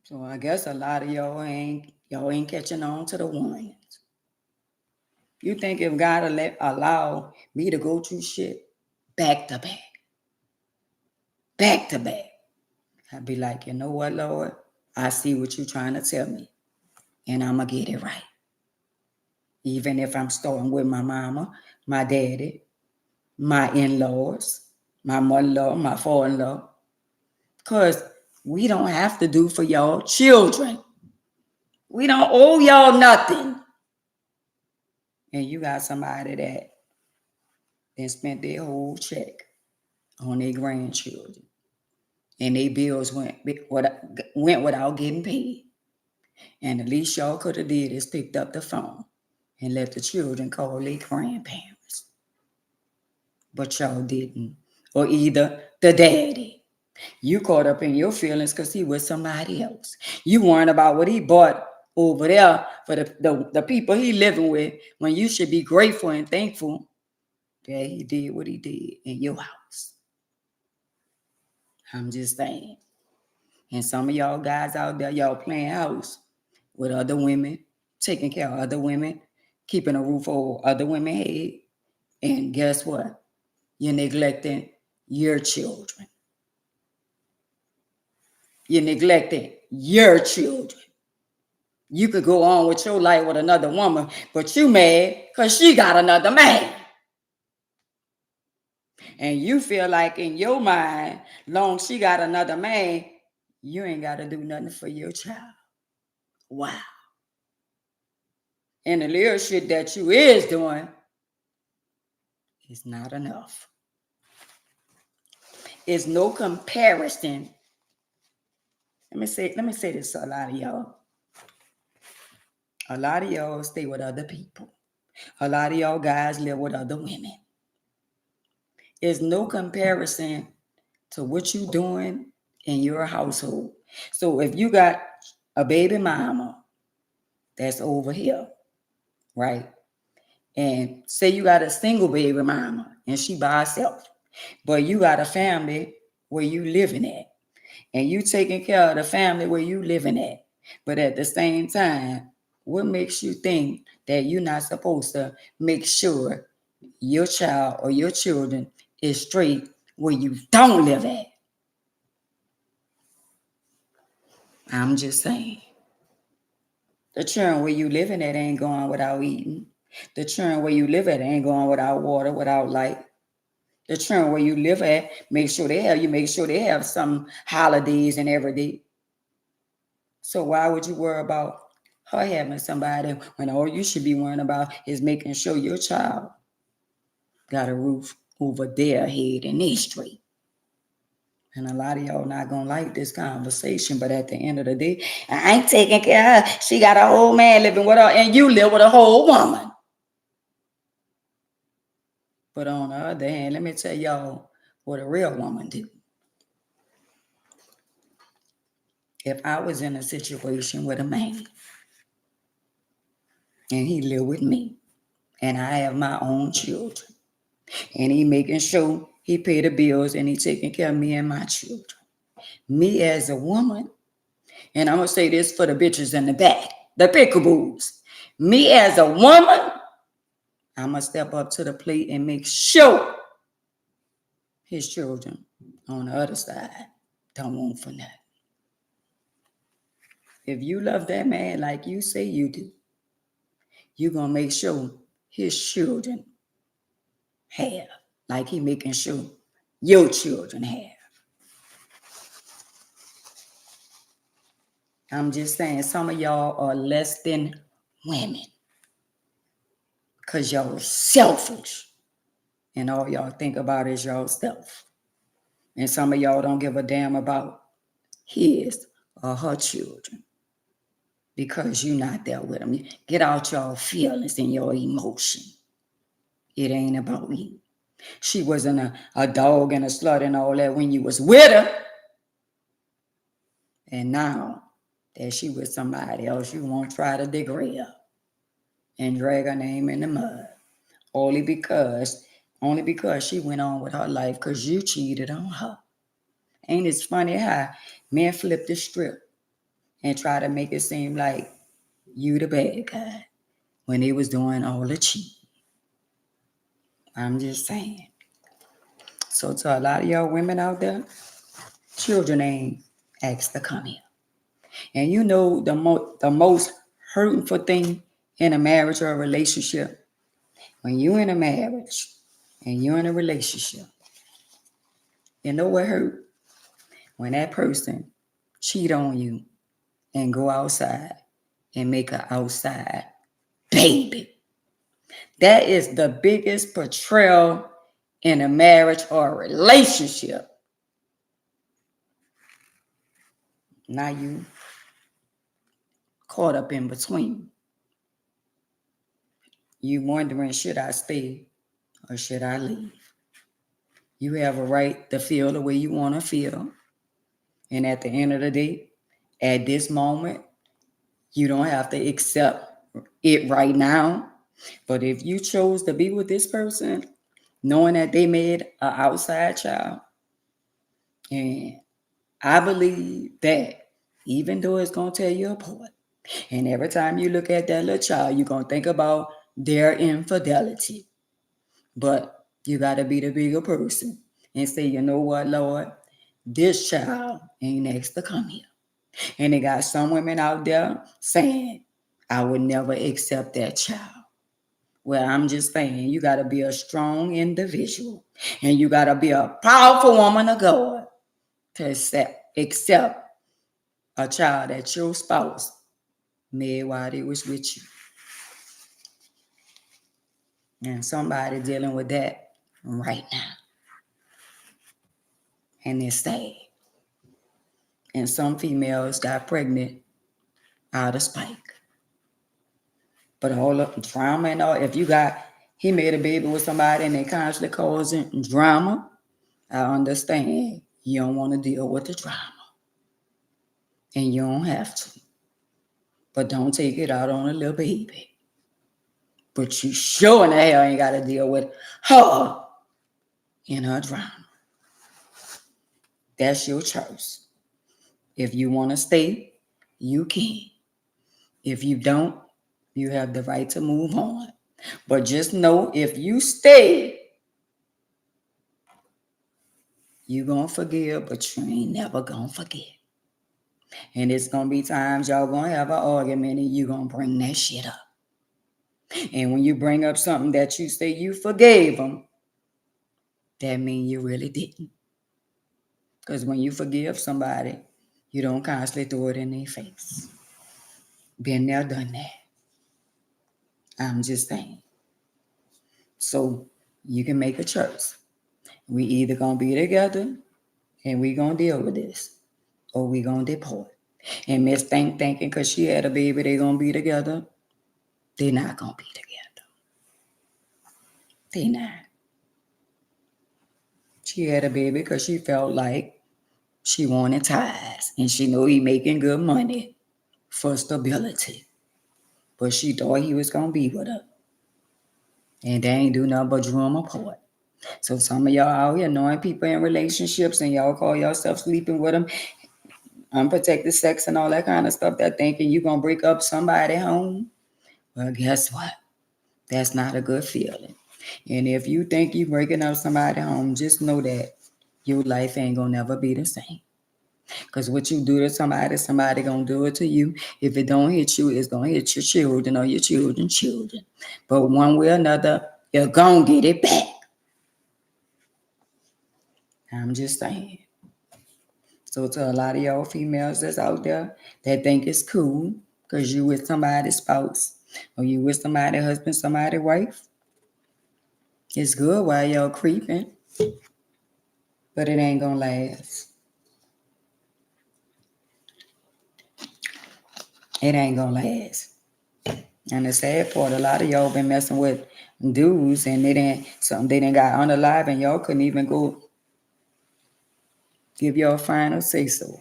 S1: So I guess a lot of y'all ain't catching on to the warnings. You think if God allow me to go through shit back to back, I'd be like, you know what, Lord? I see what you're trying to tell me, and I'm going to get it right. Even if I'm starting with my mama, my daddy, my in-laws, my mother-in-law, my father-in-law. Because we don't have to do for y'all children. We don't owe y'all nothing. And you got somebody that then spent their whole check on their grandchildren. And their bills went without getting paid. And the least y'all could have did is picked up the phone and let the children call their grandparents. But y'all didn't. Or either the daddy. You caught up in your feelings because he was somebody else. You worrying about what he bought over there for the people he living with, when you should be grateful and thankful that he did what he did in your house. I'm just saying. And some of y'all guys out there, y'all playing house with other women, taking care of other women, keeping a roof over other women's head. And guess what? You're neglecting your children. You're neglecting your children. You could go on with your life with another woman, but you mad because she got another man. And you feel like in your mind, long she got another man, you ain't got to do nothing for your child. Wow. And the little shit that you is doing is not enough. It's no comparison. Let me say this to a lot of y'all. A lot of y'all stay with other people. A lot of y'all guys live with other women. There's no comparison to what you doing in your household. So if you got a baby mama that's over here, right? And say you got a single baby mama and she by herself, but you got a family where you living at, and you taking care of the family where you living at. But at the same time, what makes you think that you're not supposed to make sure your child or your children is straight where you don't live at? I'm just saying. The children where you living at ain't going without eating. The children where you live at ain't going without water, without light. The children where you live at, make sure they have some holidays and every day. So why would you worry about her having somebody when all you should be worrying about is making sure your child got a roof over their head and they straight? And a lot of y'all not gonna like this conversation, but at the end of the day, I ain't taking care of her. She got a whole man living with her, and you live with a whole woman. But on the other hand, let me tell y'all what a real woman do. If I was in a situation with a man and he live with me and I have my own children and he making sure he pay the bills and he taking care of me and my children, me as a woman, and I'm going to say this for the bitches in the back, the pickaboos, me as a woman, I'm going to step up to the plate and make sure his children on the other side don't want for nothing. If you love that man like you say you do, you're going to make sure his children have, like he making sure your children have. I'm just saying, some of y'all are less than women because y'all are selfish and all y'all think about is y'all self. And some of y'all don't give a damn about his or her children because you're not there with them. Get out your feelings and your emotion. It ain't about you. She wasn't a dog and a slut and all that when you was with her. And now that she with somebody else, you won't try to degrade her and drag her name in the mud. Only because she went on with her life because you cheated on her. Ain't it funny how men flip the script and try to make it seem like you the bad guy when they was doing all the cheating? I'm just saying. So to a lot of y'all women out there, children ain't asked to come here. And you know the most hurtful thing in a marriage or a relationship, when you're in a marriage and you're in a relationship, you know what hurt? When that person cheat on you and go outside and make an outside baby. That is the biggest betrayal in a marriage or a relationship. Now you caught up in between. You wondering, should I stay or should I leave? You have a right to feel the way you want to feel. And at the end of the day, at this moment, you don't have to accept it right now. But if you chose to be with this person, knowing that they made an outside child, and I believe that even though it's going to tear you apart, and every time you look at that little child, you're going to think about their infidelity. But you got to be the bigger person and say, you know what, Lord, this child ain't next to come here. And they got some women out there saying, I would never accept that child. Well, I'm just saying, you got to be a strong individual and you got to be a powerful woman of God to accept a child that your spouse made while they was with you. And somebody dealing with that right now. And it's sad. And some females got pregnant out of spite. But all the drama and all, if he made a baby with somebody and they constantly causing drama, I understand you don't want to deal with the drama. And you don't have to. But don't take it out on a little baby. But you sure in the hell ain't got to deal with her in her drama. That's your choice. If you want to stay, you can. If you don't, you have the right to move on. But just know if you stay, you gonna forgive, but you ain't never gonna forget. And it's gonna be times y'all gonna have an argument and you gonna bring that shit up. And when you bring up something that you say you forgave them, that means you really didn't. Because when you forgive somebody, you don't constantly throw it in their face. Been there, done that. I'm just saying. So you can make a choice. We either gonna be together and we gonna deal with this, or we gonna depart. And Miss thinking because she had a baby, they gonna be together. They're not gonna be together. They not. She had a baby because she felt like she wanted ties, and she knew he making good money for stability. But she thought he was gonna be with her, and they ain't do nothing but drew them apart. So some of y'all out here knowing people in relationships, and y'all call yourself sleeping with them, unprotected sex and all that kind of stuff, that thinking you gonna break up somebody home. Well, guess what? That's not a good feeling. And if you think you breaking up somebody home, just know that your life ain't gonna never be the same. Because what you do to somebody gonna do it to you. If it don't hit you, it's gonna hit your children or your children's children. But one way or another, you're gonna get it back. I'm just saying. So to a lot of y'all females that's out there that think it's cool because you with somebody's spouse or you with somebody's husband, somebody's wife, it's good while y'all creeping. but it ain't gonna last. It ain't gonna last. And the sad part, a lot of y'all been messing with dudes and they didn't got unalive and y'all couldn't even go give your final say so.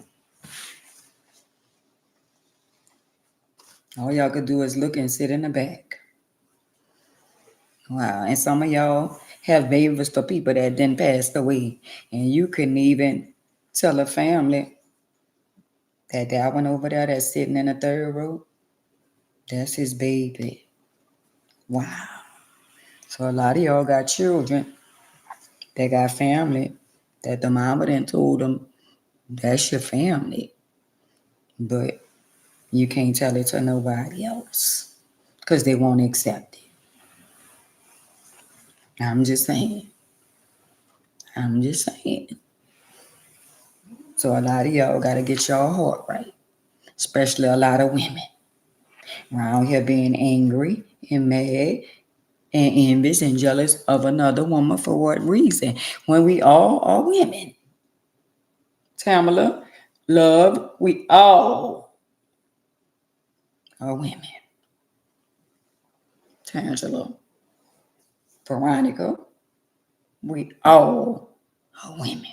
S1: All y'all could do is look and sit in the back. Wow. And some of y'all have babies for people that didn't pass away. And you couldn't even tell a family that one over there that's sitting in the third row, that's his baby. Wow. So a lot of y'all got children that got family that the mama done told them that's your family. But you can't tell it to nobody else because they won't accept it. I'm just saying. So a lot of y'all got to get your heart right, especially a lot of women around here being angry and mad and envious and jealous of another woman for what reason? When we all are women. Tamala, love, we all are women. Tangela, Veronica, we all are women.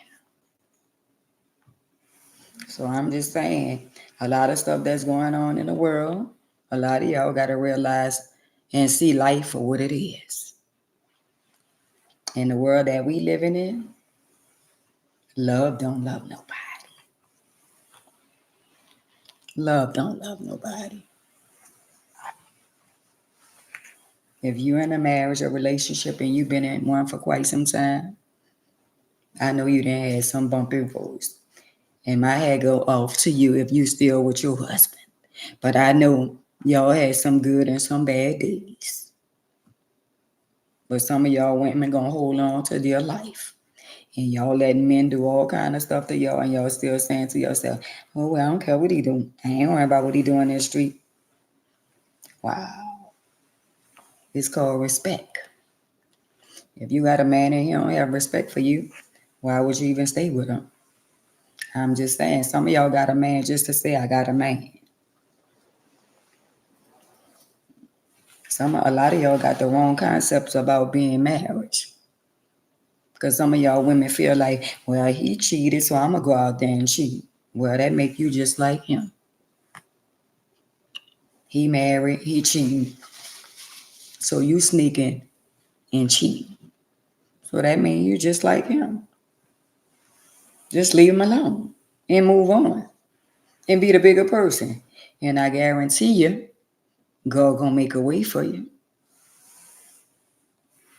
S1: So I'm just saying, a lot of stuff that's going on in the world, a lot of y'all got to realize and see life for what it is. In the world that we living in, love don't love nobody. Love don't love nobody. If you're in a marriage or relationship and you've been in one for quite some time, I know you done had some bumpy roads. And my hat go off to you if you still with your husband. But I know y'all had some good and some bad days. But some of y'all women gonna hold on to their life. And y'all letting men do all kind of stuff to y'all and y'all still saying to yourself, oh, well, I don't care what he do. I ain't worried about what he do in the street. Wow. It's called respect. If you got a man and he don't have respect for you, why would you even stay with him? I'm just saying, some of y'all got a man just to say, I got a man. A lot of y'all got the wrong concepts about being married. Because some of y'all women feel like, well, he cheated, so I'm going to go out there and cheat. Well, that make you just like him. He married, he cheating. So you sneaking and cheating. So that means you just like him. Just leave him alone and move on and be the bigger person. And I guarantee you, God gonna make a way for you.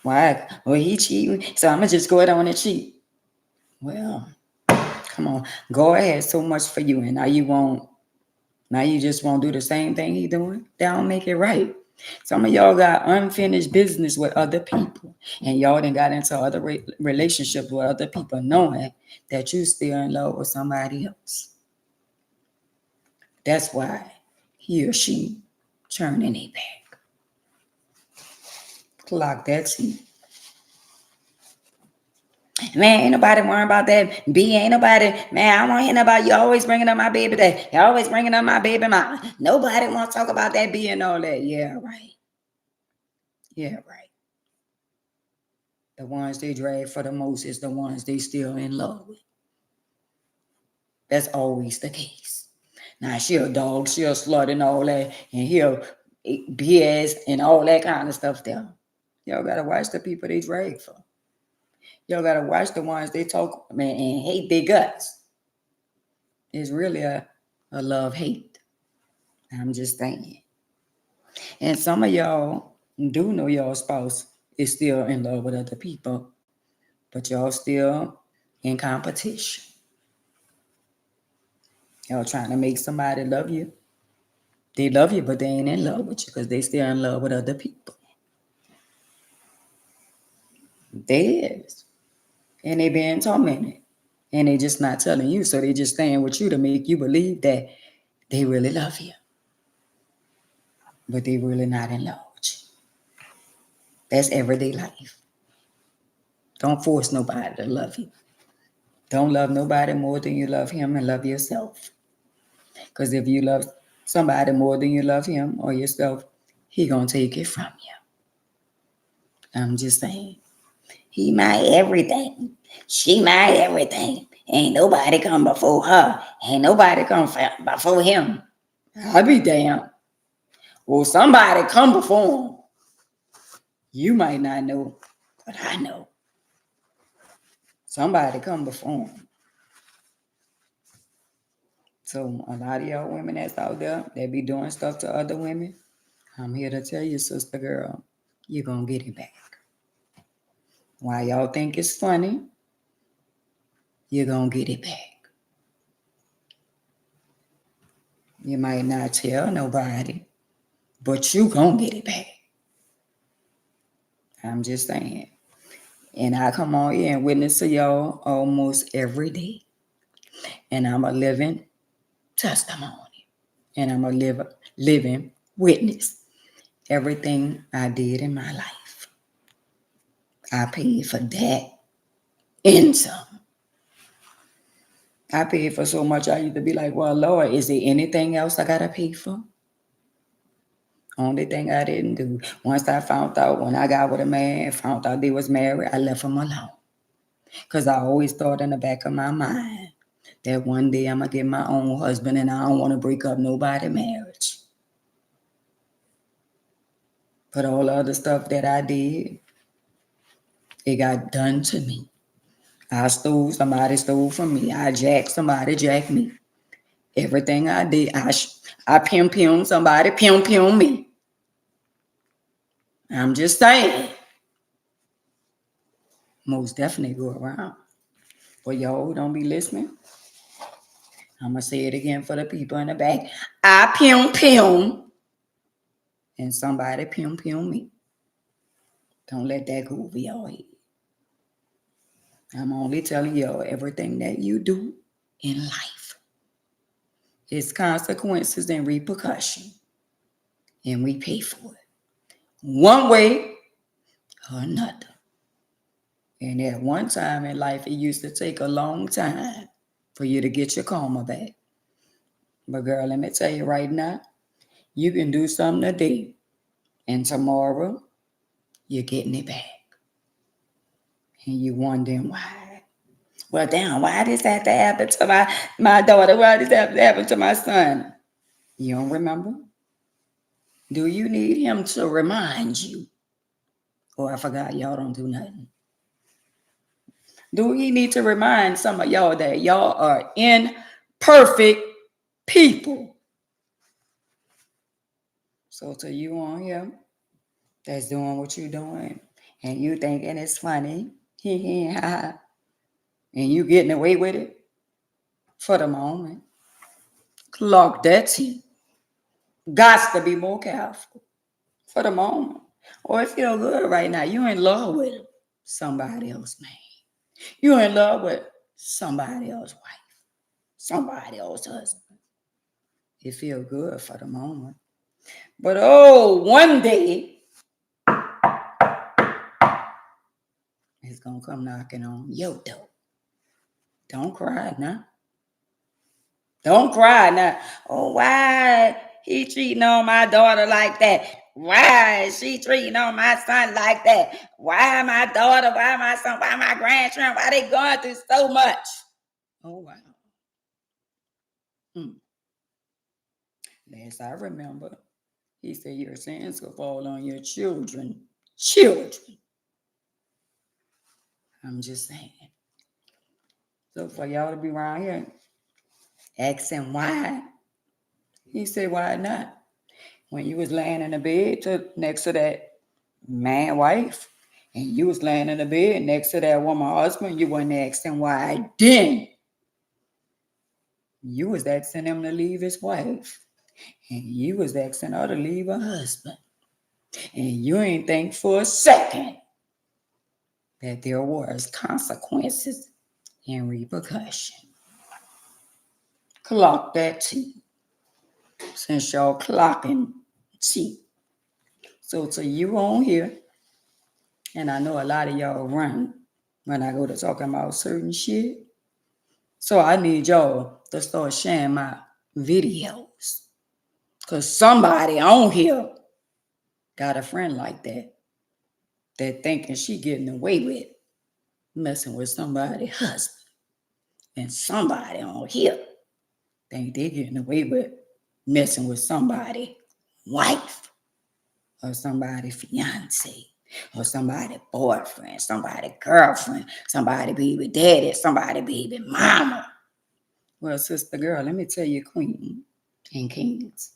S1: Why? Well, he cheating, so I'm gonna just go down and cheat. Well, come on. God has so much for you, and now you just won't do the same thing he doing. That don't make it right. Some of y'all got unfinished business with other people, and y'all done got into other relationships with other people, knowing that you still in love with somebody else. That's why he or she turning it back. Clock that T. Man, ain't nobody worrying about that. B, ain't nobody, man, I don't want to hear nobody. You always bringing up my baby that. You always bringing up my baby mama. Nobody want to talk about that B and all that. Yeah, right. Yeah, right. The ones they drag for the most is the ones they still in love with. That's always the case. Now, she a dog, she a slut and all that, and he'll BS and all that kind of stuff there. Y'all got to watch the people they drag for. Y'all got to watch the ones they talk, man, and hate their guts. It's really a love-hate. I'm just saying. And some of y'all do know your spouse is still in love with other people, but y'all still in competition. Y'all trying to make somebody love you. They love you, but they ain't in love with you because they still in love with other people. They is. And they being tormented. And they just not telling you. So they just staying with you to make you believe that they really love you. But they really not in love with you. That's everyday life. Don't force nobody to love you. Don't love nobody more than you love him, and love yourself. Because if you love somebody more than you love him or yourself, he gonna take it from you. I'm just saying. He my everything. She my everything. Ain't nobody come before her. Ain't nobody come before him. I'll be damned. Well, somebody come before him. You might not know, but I know. Somebody come before him. So a lot of y'all women that's out there, they be doing stuff to other women. I'm here to tell you, sister girl, you're going to get it back. Why y'all think it's funny, you're going to get it back. You might not tell nobody, but you going to get it back. I'm just saying. And I come on here and witness to y'all almost every day. And I'm a living testimony. And I'm a living witness. Everything I did in my life, I paid for that and some. I paid for so much I used to be like, well, Lord, is there anything else I got to pay for? Only thing I didn't do. Once I found out when I got with a man, found out they was married, I left him alone. Because I always thought in the back of my mind that one day I'm going to get my own husband and I don't want to break up nobody's marriage. But all the other stuff that I did, it got done to me. I stole, somebody stole from me. I jacked, somebody jacked me. Everything I did, I pimp, somebody pimp me. I'm just saying. Most definitely go around. For y'all who don't be listening, I'm going to say it again for the people in the back. I pimp, and somebody pimp me. Don't let that go over your head. I'm only telling y'all everything that you do in life. It's consequences and repercussion. And we pay for it. One way or another. And at one time in life, it used to take a long time for you to get your karma back. But girl, let me tell you right now, you can do something today, and tomorrow, you're getting it back. And you wondering why. Well, damn, why does that have to happen to my daughter? Why does that have to happen to my son? You don't remember? Do you need him to remind you? Oh, I forgot y'all don't do nothing. Do he need to remind some of y'all that y'all are imperfect people? So to you on here that's doing what you're doing and you thinking it's funny, and you getting away with it for the moment, clock that tea. Got to be more careful for the moment. Or it feel good right now. You in love with somebody else, man. You in love with somebody else's wife, somebody else's husband. It feel good for the moment. But one day it's gonna come knocking on your door. Don't cry now. Don't cry now. Oh, why he treating on my daughter like that? Why is she treating on my son like that? Why my daughter? Why my son? Why my grandchildren? Why they going through so much? Oh, wow. Last I remember, he said your sins will fall on your children. Children. I'm just saying. So for y'all to be around here asking why, he said, why not? When you was laying in the bed next to that man wife, and you was laying in the bed next to that woman husband, you wasn't asking why then. You was asking him to leave his wife. And you was asking her to leave her husband. And you ain't think for a second that there was consequences and repercussion. Clock that tea. Since y'all clocking tea. So to you on here, and I know a lot of y'all run when I go to talking about certain shit. So I need y'all to start sharing my videos. Because somebody on here got a friend like that thinking she getting away with messing with somebody's husband. And somebody on here think they getting away with messing with somebody's wife or somebody's fiance or somebody's boyfriend, somebody's girlfriend, somebody baby daddy, somebody baby mama. Well, sister girl, let me tell you, queen and kings,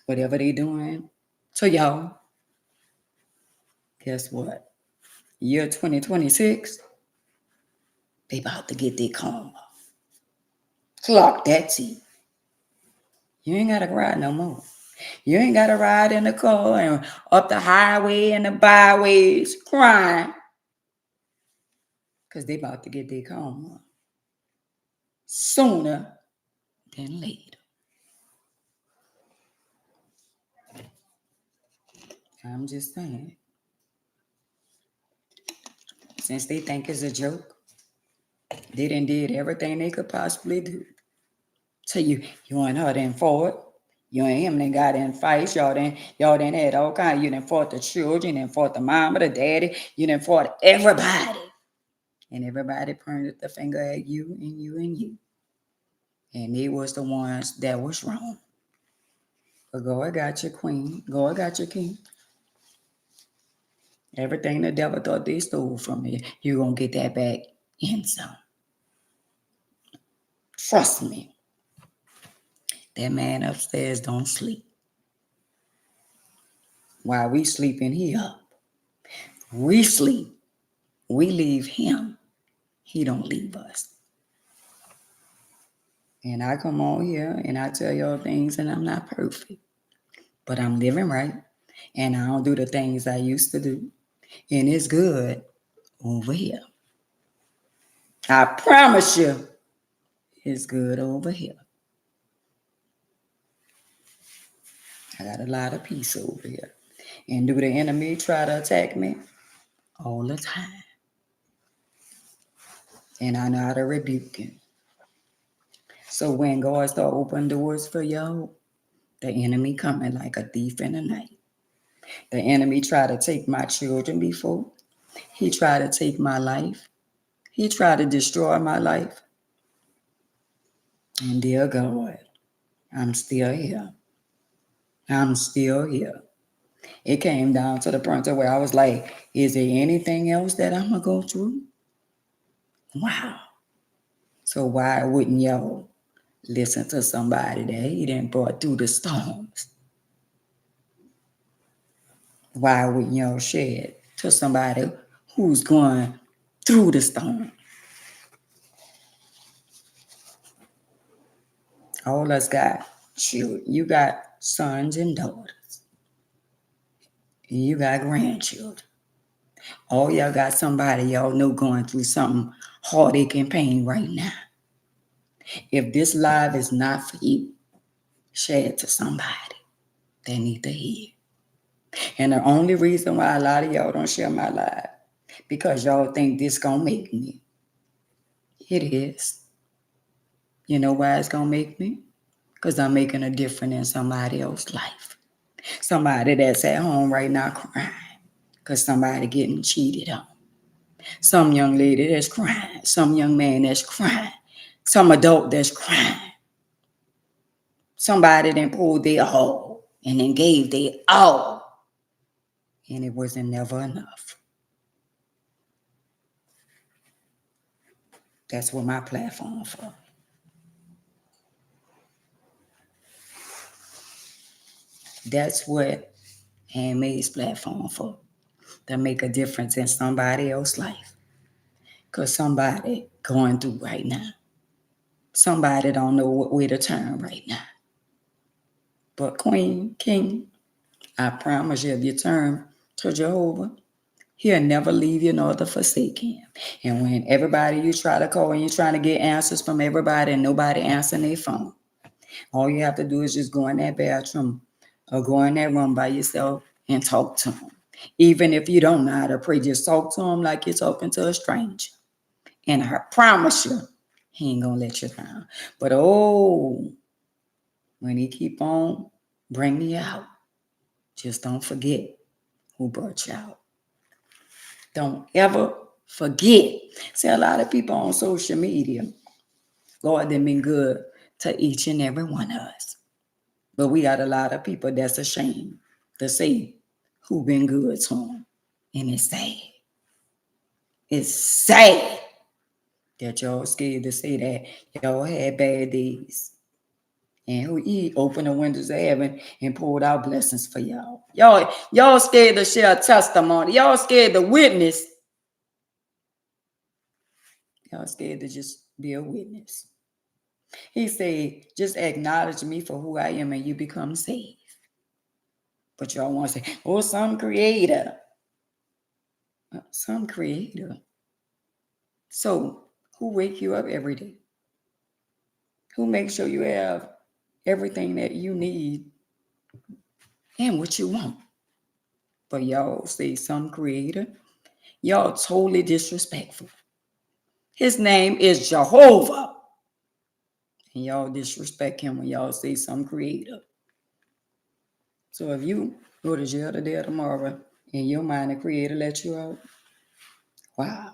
S1: whatever they doing to y'all, guess what? Year 2026, they about to get their karma. Clock that T. You ain't gotta ride no more. You ain't gotta ride in the car and up the highway and the byways crying. Because they about to get their karma sooner than later. I'm just saying. Since they think it's a joke, they done did everything they could possibly do. So you and her done fought. You and him done got in fights. Y'all done had all kinds. You done fought the children, you done fought the mama, the daddy. You done fought everybody. And everybody pointed the finger at you and you and you. And they was the ones that was wrong. But God got your queen. God got your king. Everything the devil thought they stole from you, you're going to get that back in some. Trust me. That man upstairs don't sleep. While we sleeping, he up. We sleep. We leave him. He don't leave us. And I come on here and I tell y'all things and I'm not perfect. But I'm living right. And I don't do the things I used to do. And it's good over here. I promise you, it's good over here. I got a lot of peace over here. And do the enemy try to attack me? All the time. And I know how to rebuke him. So when God start open doors for y'all, the enemy coming like a thief in the night. The enemy tried to take my children before. He tried to take my life. He tried to destroy my life. And dear God, I'm still here. I'm still here. It came down to the point where I was like, is there anything else that I'm going to go through? Wow. So why wouldn't y'all listen to somebody that he didn't brought through the storms? Why wouldn't y'all share it to somebody who's going through the storm? All us got children. You got sons and daughters. And you got grandchildren. All y'all got somebody y'all know going through something heartache and pain right now. If this live is not for you, share it to somebody that need to hear. And the only reason why a lot of y'all don't share my live, because y'all think this gonna make me. It is. You know why it's gonna make me? Because I'm making a difference in somebody else's life. Somebody that's at home right now crying because somebody getting cheated on. Some young lady that's crying. Some young man that's crying. Some adult that's crying. Somebody then pulled their all and then gave their all. And it wasn't never enough. That's what my platform for. That's what Handmaid's platform for. To make a difference in somebody else's life. Because somebody going through right now. Somebody don't know what way to turn right now. But Queen, King, I promise you, if you turn to Jehovah, he'll never leave you nor to forsake him. And when everybody you try to call and you're trying to get answers from everybody and nobody answering their phone, all you have to do is just go in that bathroom or go in that room by yourself and talk to him. Even if you don't know how to pray, just talk to him like you're talking to a stranger. And I promise you, He ain't gonna let you down. But oh, when he keep on bring you out, just don't forget who brought you out. Don't ever forget. See, a lot of people on social media, Lord, they've been good to each and every one of us. But we got a lot of people that's ashamed to say who been good to them. And it's sad. It's sad that y'all scared to say that y'all had bad days. And who he opened the windows of heaven and poured out blessings for y'all. Y'all scared to share testimony. Y'all scared to witness. Y'all scared to just be a witness. He said, just acknowledge me for who I am and you become saved. But y'all want to say, oh, some creator. Some creator. So who wake you up every day? Who makes sure you have everything that you need and what you want? But y'all say some creator. Y'all totally disrespectful. His name is Jehovah. And y'all disrespect him when y'all say some creator. So if you go to jail today or tomorrow and your mind the creator let you out, wow.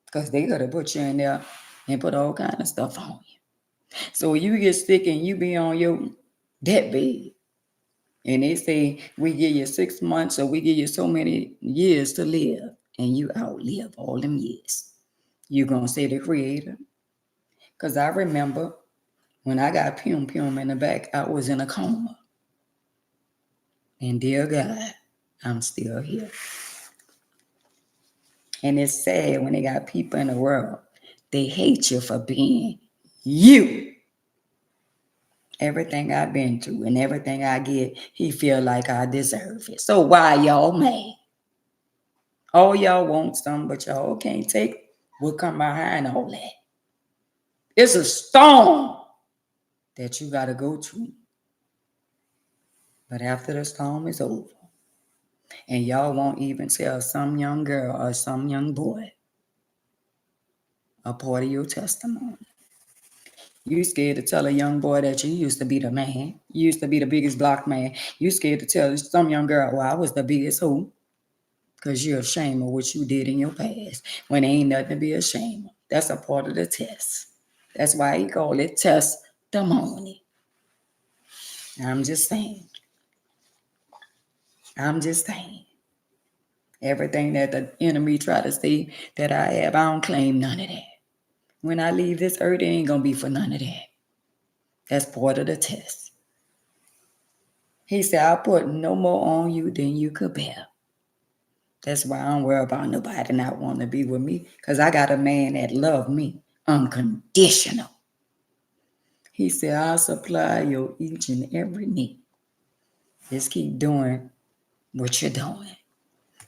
S1: Because they gotta put you in there and put all kind of stuff on you. So you get sick and you be on your deathbed. And they say we give you 6 months or we give you so many years to live. And you outlive all them years. You gonna say the creator? Because I remember when I got pum in the back, I was in a coma. And dear God, I'm still here. And it's sad when they got people in the world, they hate you for being you. Everything I've been through and everything I get, he feel like I deserve it. So why y'all mad? All y'all want something, but y'all can't take what come behind all that. It's a storm that you got to go through. But after the storm is over, and y'all won't even tell some young girl or some young boy a part of your testimony. You scared to tell a young boy that you used to be the man. You used to be the biggest block man. You scared to tell some young girl, well, I was the biggest who? Because you're ashamed of what you did in your past when there ain't nothing to be ashamed of. That's a part of the test. That's why he called it testimony. I'm just saying. Everything that the enemy try to say that I have, I don't claim none of that. When I leave this earth, it ain't going to be for none of that. That's part of the test. He said, I'll put no more on you than you could bear. That's why I don't worry about nobody not wanting to be with me, because I got a man that love me unconditional. He said, I'll supply your each and every need. Just keep doing what you're doing.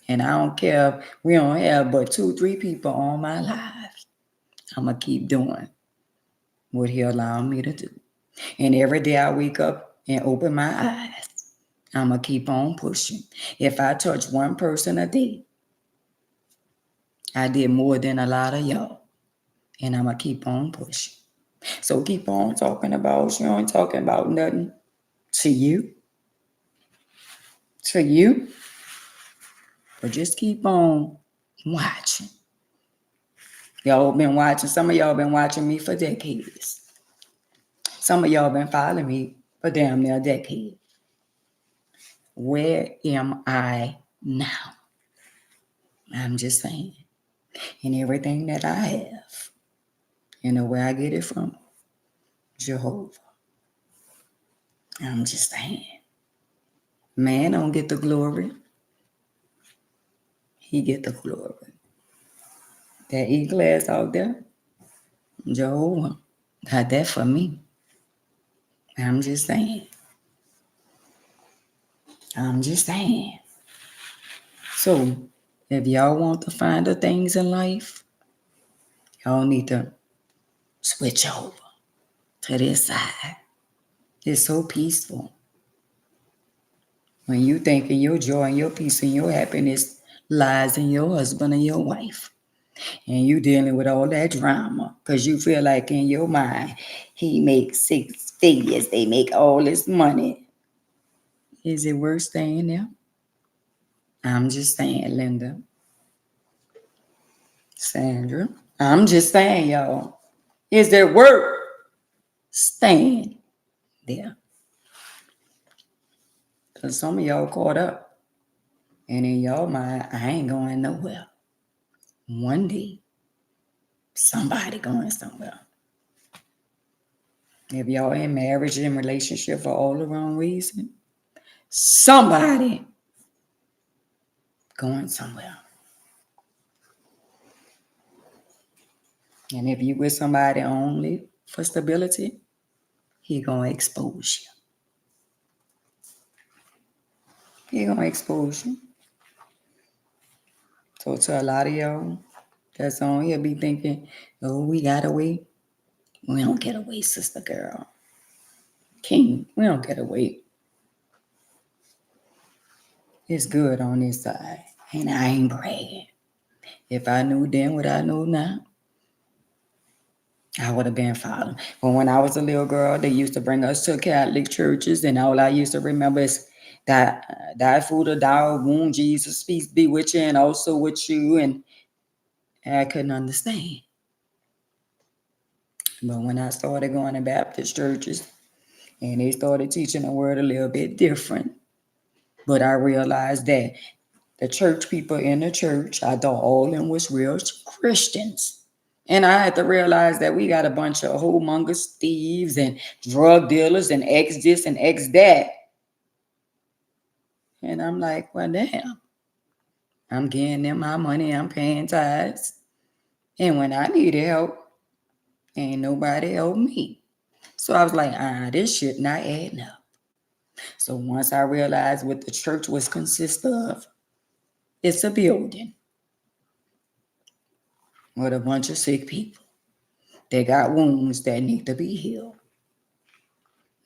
S1: And I don't care if we don't have but 2-3 people on my lives. I'm going to keep doing what he allowed me to do. And every day I wake up and open my eyes, I'm going to keep on pushing. If I touch one person a day, I did more than a lot of y'all. And I'm going to keep on pushing. So keep on talking about, you ain't talking about nothing to you. To you. But just keep on watching. Y'all been watching. Some of y'all been watching me for decades. Some of y'all been following me for damn near a decade. Where am I now? I'm just saying. And everything that I have, you know where I get it from? Jehovah. I'm just saying. Man don't get the glory. He get the glory. That E-class out there, Jehovah got that for me. I'm just saying. So, if y'all want to find the things in life, y'all need to switch over to this side. It's so peaceful. When you think in your joy and your peace and your happiness lies in your husband and your wife. And you dealing with all that drama because you feel like in your mind, he makes 6 figures. They make all this money. Is it worth staying there? I'm just saying, Linda. Sandra. I'm just saying, y'all. Is it worth staying there? Because some of y'all caught up. And in your mind, I ain't going nowhere. One day, somebody going somewhere. If y'all in marriage and relationship for all the wrong reason, somebody going somewhere. And if you with somebody only for stability, he gonna expose you. He gonna expose you. So to a lot of y'all that's on here be thinking, oh, we gotta wait. We don't get away, sister girl. King, we don't get away. It's good on this side. And I ain't bragging. If I knew then what I know now, I would have been following. But when I was a little girl, they used to bring us to Catholic churches, and all I used to remember is that thy food of thy womb, Jesus, peace be with you, and also with you. And I couldn't understand. But when I started going to Baptist churches, and they started teaching the word a little bit different, but I realized that the church people in the church, I thought all of them was real Christians. And I had to realize that we got a bunch of humongous thieves and drug dealers and ex this and ex that. And I'm like, well, damn. I'm getting them my money. I'm paying tithes. And when I needed help, ain't nobody help me. So I was like, this shit not adding up. So once I realized what the church was consist of, it's a building with a bunch of sick people. They got wounds that need to be healed.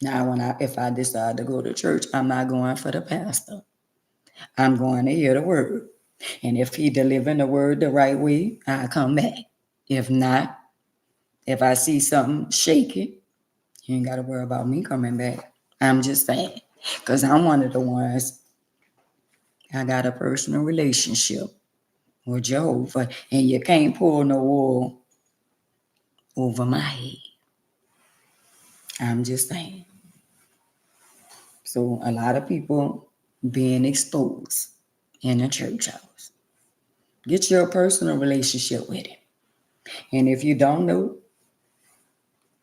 S1: Now, if I decide to go to church, I'm not going for the pastor. I'm going to hear the word. And if he delivering the word the right way, I come back. If not, if I see something shaky, you ain't got to worry about me coming back. I'm just saying. Because I'm one of the ones, I got a personal relationship with Jehovah. And you can't pull no wool over my head. I'm just saying. So a lot of people being exposed in a church house. Get your personal relationship with him. And if you don't know,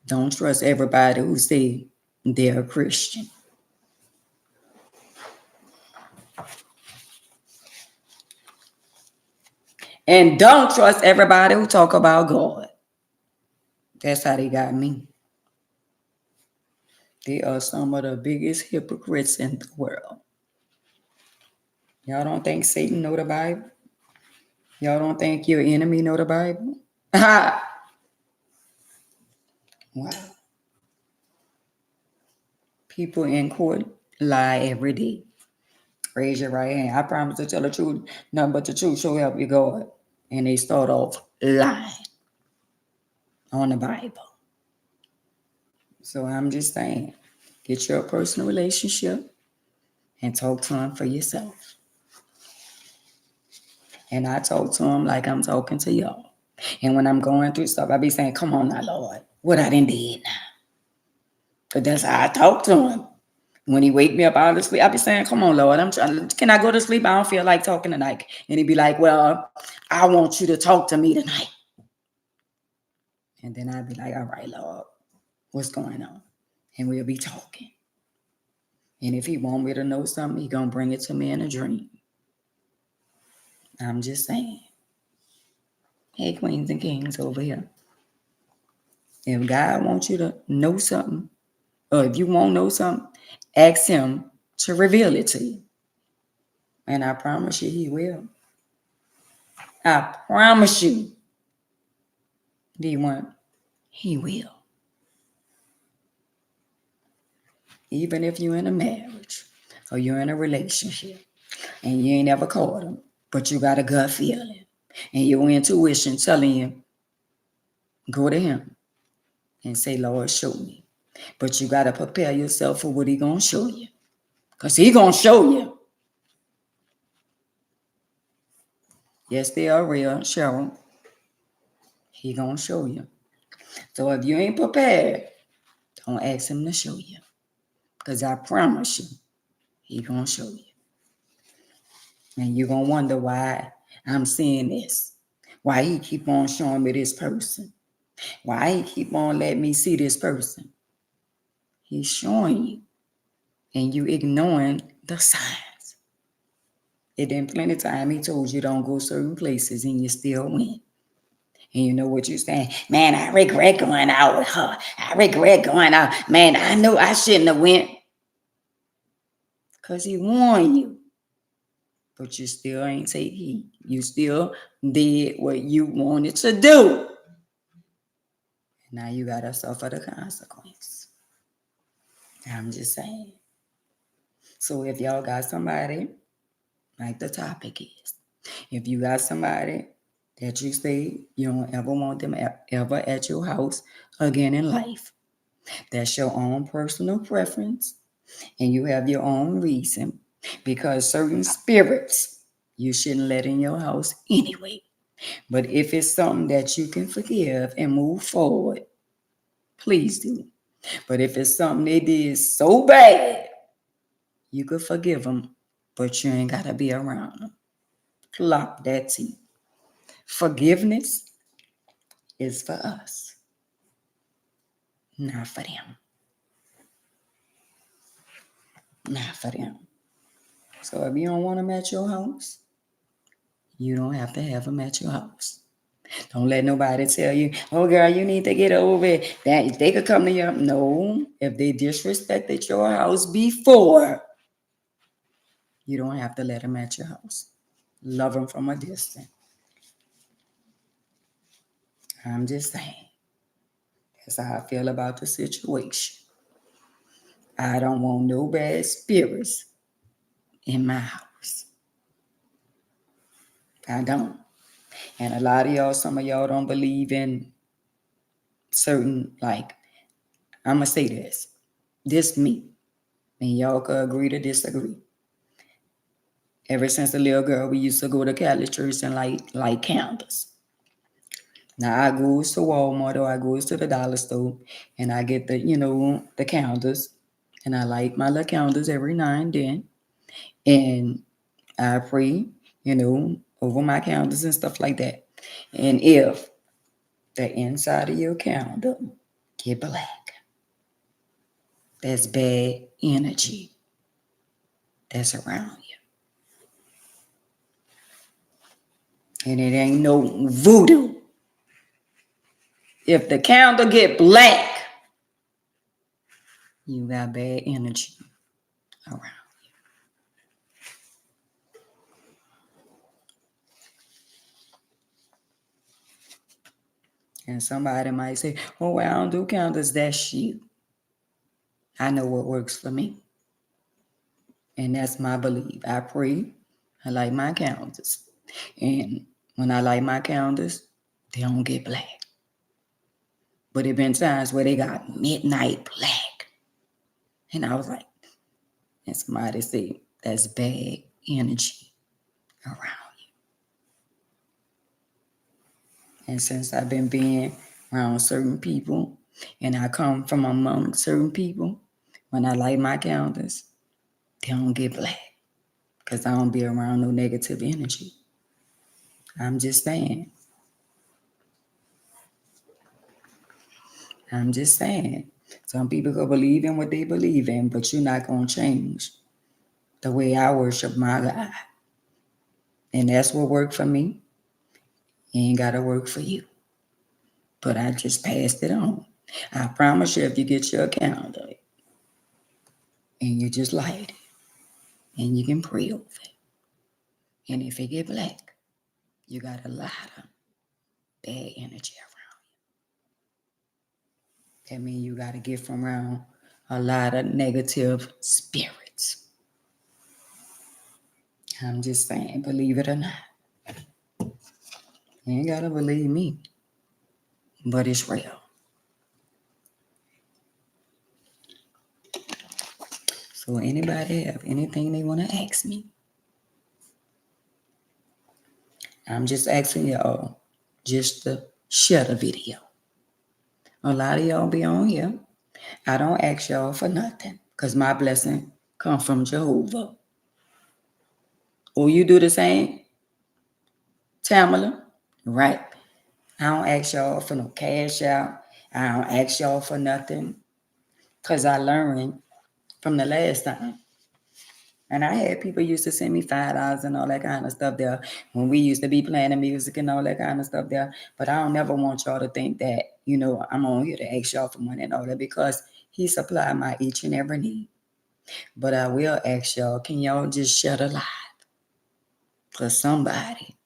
S1: don't trust everybody who say they're a Christian. And don't trust everybody who talk about God. That's how they got me. They are some of the biggest hypocrites in the world. Y'all don't think Satan know the Bible? Y'all don't think your enemy know the Bible? Wow. People in court lie every day. Raise your right hand. I promise to tell the truth, nothing but the truth shall help you God. And they start off lying on the Bible. So I'm just saying, get your personal relationship and talk to him for yourself. And I talk to him like I'm talking to y'all. And when I'm going through stuff, I be saying, come on now, Lord, what I done did now? Because that's how I talk to him. When he wake me up out of sleep, I be saying, come on, Lord, can I go to sleep? I don't feel like talking tonight. And he be like, well, I want you to talk to me tonight. And then I'd be like, all right, Lord, what's going on? And we'll be talking. And if he want me to know something, he gonna bring it to me in a dream. I'm just saying. Hey, queens and kings over here. If God wants you to know something, or if you won't know something, ask him to reveal it to you. And I promise you he will. I promise you. D1, he will. Even if you're in a marriage or you're in a relationship and you ain't ever caught him, but you got a gut feeling. And your intuition telling you, go to him and say, Lord, show me. But you got to prepare yourself for what he going to show you. Because he going to show you. Yes, they are real, Cheryl. He going to show you. So if you ain't prepared, don't ask him to show you. Because I promise you, he going to show you. And you're going to wonder why I'm seeing this. Why he keep on showing me this person. Why he keep on letting me see this person. He's showing you. And you ignoring the signs. It been plenty of time he told you don't go certain places and you still win. And you know what you're saying? Man, I regret going out with her. I regret going out. Man, I know I shouldn't have went. Because he warned you. But you still ain't take heed. You still did what you wanted to do. Now you got to suffer the consequence. I'm just saying. So if y'all got somebody, like the topic is, if you got somebody that you say you don't ever want them ever at your house again in life, that's your own personal preference, and you have your own reason, because certain spirits you shouldn't let in your house anyway. But if it's something that you can forgive and move forward, please do. But if it's something they did so bad, you could forgive them, but you ain't got to be around them. Clock that T. Forgiveness is for us, not for them. Not for them. So if you don't want them at your house, you don't have to have them at your house. Don't let nobody tell you, oh, girl, you need to get over it. That they could come to your... No, if they disrespected your house before, you don't have to let them at your house. Love them from a distance. I'm just saying. That's how I feel about the situation. I don't want no bad spirits in my house. I don't. And a lot of y'all, some of y'all don't believe in certain, like, I'm going to say this. This me. And y'all could agree to disagree. Ever since a little girl, we used to go to Catholic church and light candles. Now I goes to Walmart or I goes to the dollar store and I get the, the candles. And I light my little candles every now and then. And I pray, over my candles and stuff like that. And if the inside of your candle get black, that's bad energy that's around you. And it ain't no voodoo. If the candle get black, you got bad energy around you. And somebody might say, oh, well, I don't do candles. That's you. I know what works for me. And that's my belief. I pray. I light my candles. And when I light my candles, they don't get black. But there been times where they got midnight black. And I was like, and somebody said, that's bad energy around you. And since I've been being around certain people, and I come from among certain people, when I light my candles, they don't get black. Because I don't be around no negative energy. I'm just saying. I'm just saying. Some people could believe in what they believe in, but you're not going to change the way I worship my God. And that's what worked for me. It ain't got to work for you. But I just passed it on. I promise you, if you get your calendar and you just light it, and you can pray over it. And if it get black, you got a lot of bad energy around you. That means you got to get from around a lot of negative spirits. I'm just saying, believe it or not. You ain't gotta believe me, but it's real. So anybody have anything they want to ask me? I'm just asking y'all just to share the video. A lot of y'all be on here. I don't ask y'all for nothing because my blessing come from Jehovah. Will you do the same, Tamala? Right. I don't ask y'all for no cash out. I don't ask y'all for nothing because I learned from the last time. And I had people used to send me $5 and all that kind of stuff there when we used to be playing the music and all that kind of stuff there. But I don't never want y'all to think that, I'm on here to ask y'all for money and all that because he supplied my each and every need. But I will ask y'all, can y'all just shut a live? Because somebody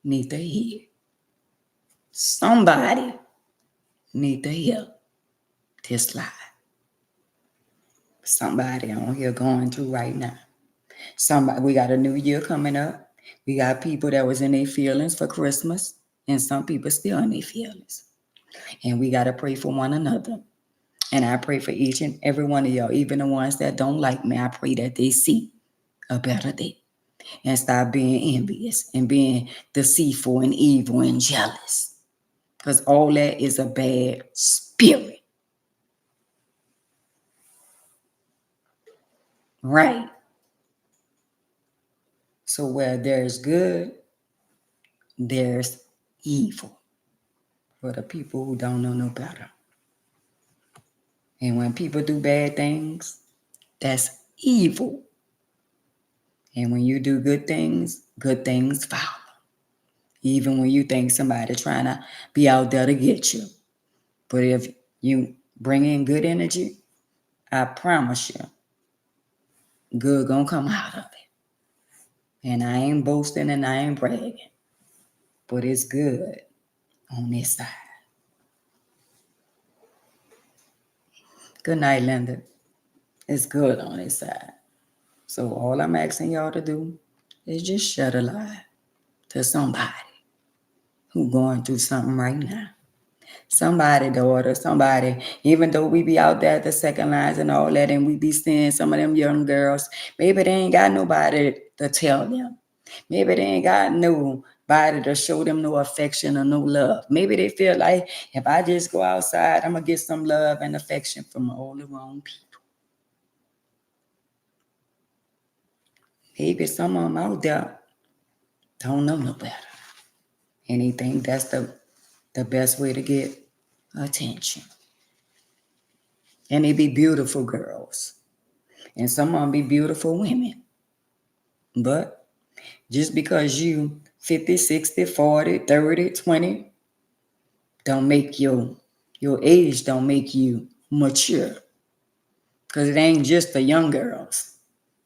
S1: need to hear. Somebody need to hear this live. Somebody on here going through right now. Somebody, we got a new year coming up. We got people that was in their feelings for Christmas, and some people still in their feelings. And we got to pray for one another. And I pray for each and every one of y'all, even the ones that don't like me. I pray that they see a better day and stop being envious and being deceitful and evil and jealous. Because all that is a bad spirit. Right. So where there's good, there's evil for the people who don't know no better. And when people do bad things, that's evil. And when you do good things follow. Even when you think somebody trying to be out there to get you. But if you bring in good energy, I promise you, good gonna come out of it. And I ain't boasting and I ain't bragging. But it's good on this side. Good night, Linda. It's good on this side. So all I'm asking y'all to do is just shut a lie to somebody who going through something right now. Somebody, daughter, somebody, even though we be out there at the second lines and all that, and we be seeing some of them young girls, maybe they ain't got nobody to tell them. Maybe they ain't got nobody to show them no affection or no love. Maybe they feel like if I just go outside, I'm going to get some love and affection from all the wrong people. Maybe some of them out there don't know no better. And they think that's the best way to get attention. And they be beautiful girls. And some of them be beautiful women. But just because you 50, 60, 40, 30, 20, don't make your age don't make you mature. Because it ain't just the young girls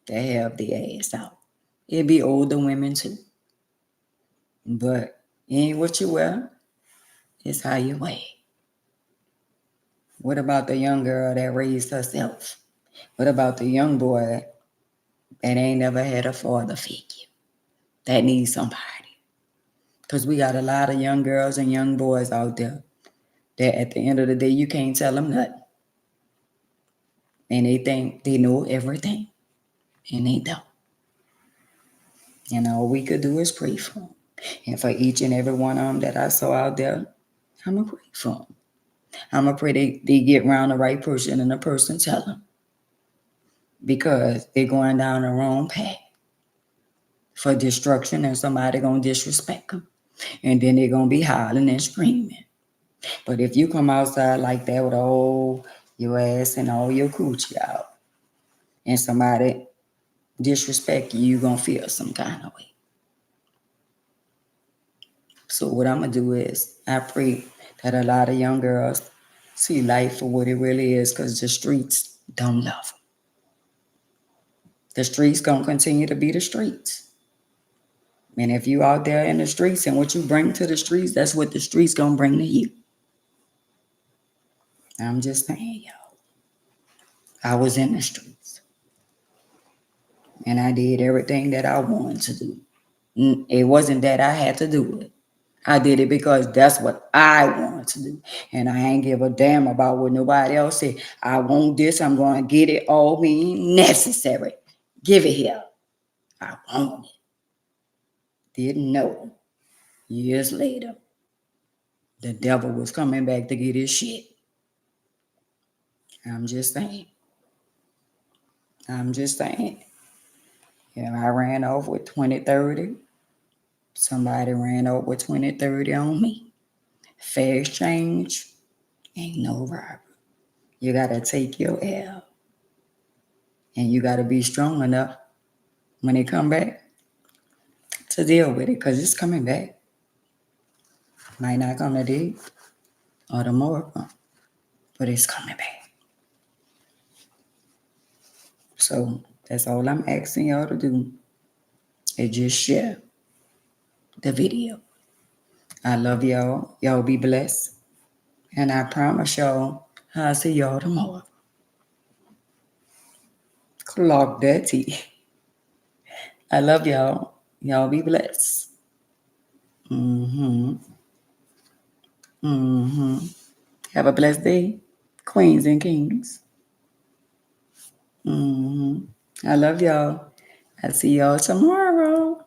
S1: that have the ass out. It be older women too. But it ain't what you wear, it's how you wear. What about the young girl that raised herself? What about the young boy that ain't never had a father figure that needs somebody? Because we got a lot of young girls and young boys out there that at the end of the day, you can't tell them nothing. And they think they know everything. And they don't. And all we could do is pray for them. And for each and every one of them that I saw out there, I'm going to pray for them. I'm going to pray they get around the right person and the person tell them. Because they're going down the wrong path for destruction and somebody going to disrespect them. And then they're going to be hollering and screaming. But if you come outside like that with all your ass and all your coochie out and somebody disrespect you, you're going to feel some kind of way. So what I'm going to do is I pray that a lot of young girls see life for what it really is because the streets don't love them. The streets going to continue to be the streets. And if you out there in the streets and what you bring to the streets, that's what the streets going to bring to you. I'm just saying, y'all. I was in the streets. And I did everything that I wanted to do. It wasn't that I had to do it. I did it because that's what I want to do. And I ain't give a damn about what nobody else said. I want this. I'm going to get it all being necessary. Give it here. I want it. Didn't know. Years later, the devil was coming back to get his shit. I'm just saying. I'm just saying. I ran off with 2030. Somebody ran off with 2030 on me. Fast change ain't no robbery. You got to take your L. And you got to be strong enough when it come back to deal with it, because it's coming back. Might not come today or tomorrow, but it's coming back. So that's all I'm asking y'all to do is just share the video. I love y'all. Y'all be blessed. And I promise y'all, I'll see y'all tomorrow. Clock that tea. I love y'all. Y'all be blessed. Have a blessed day, queens and kings. I love y'all. I'll see y'all tomorrow.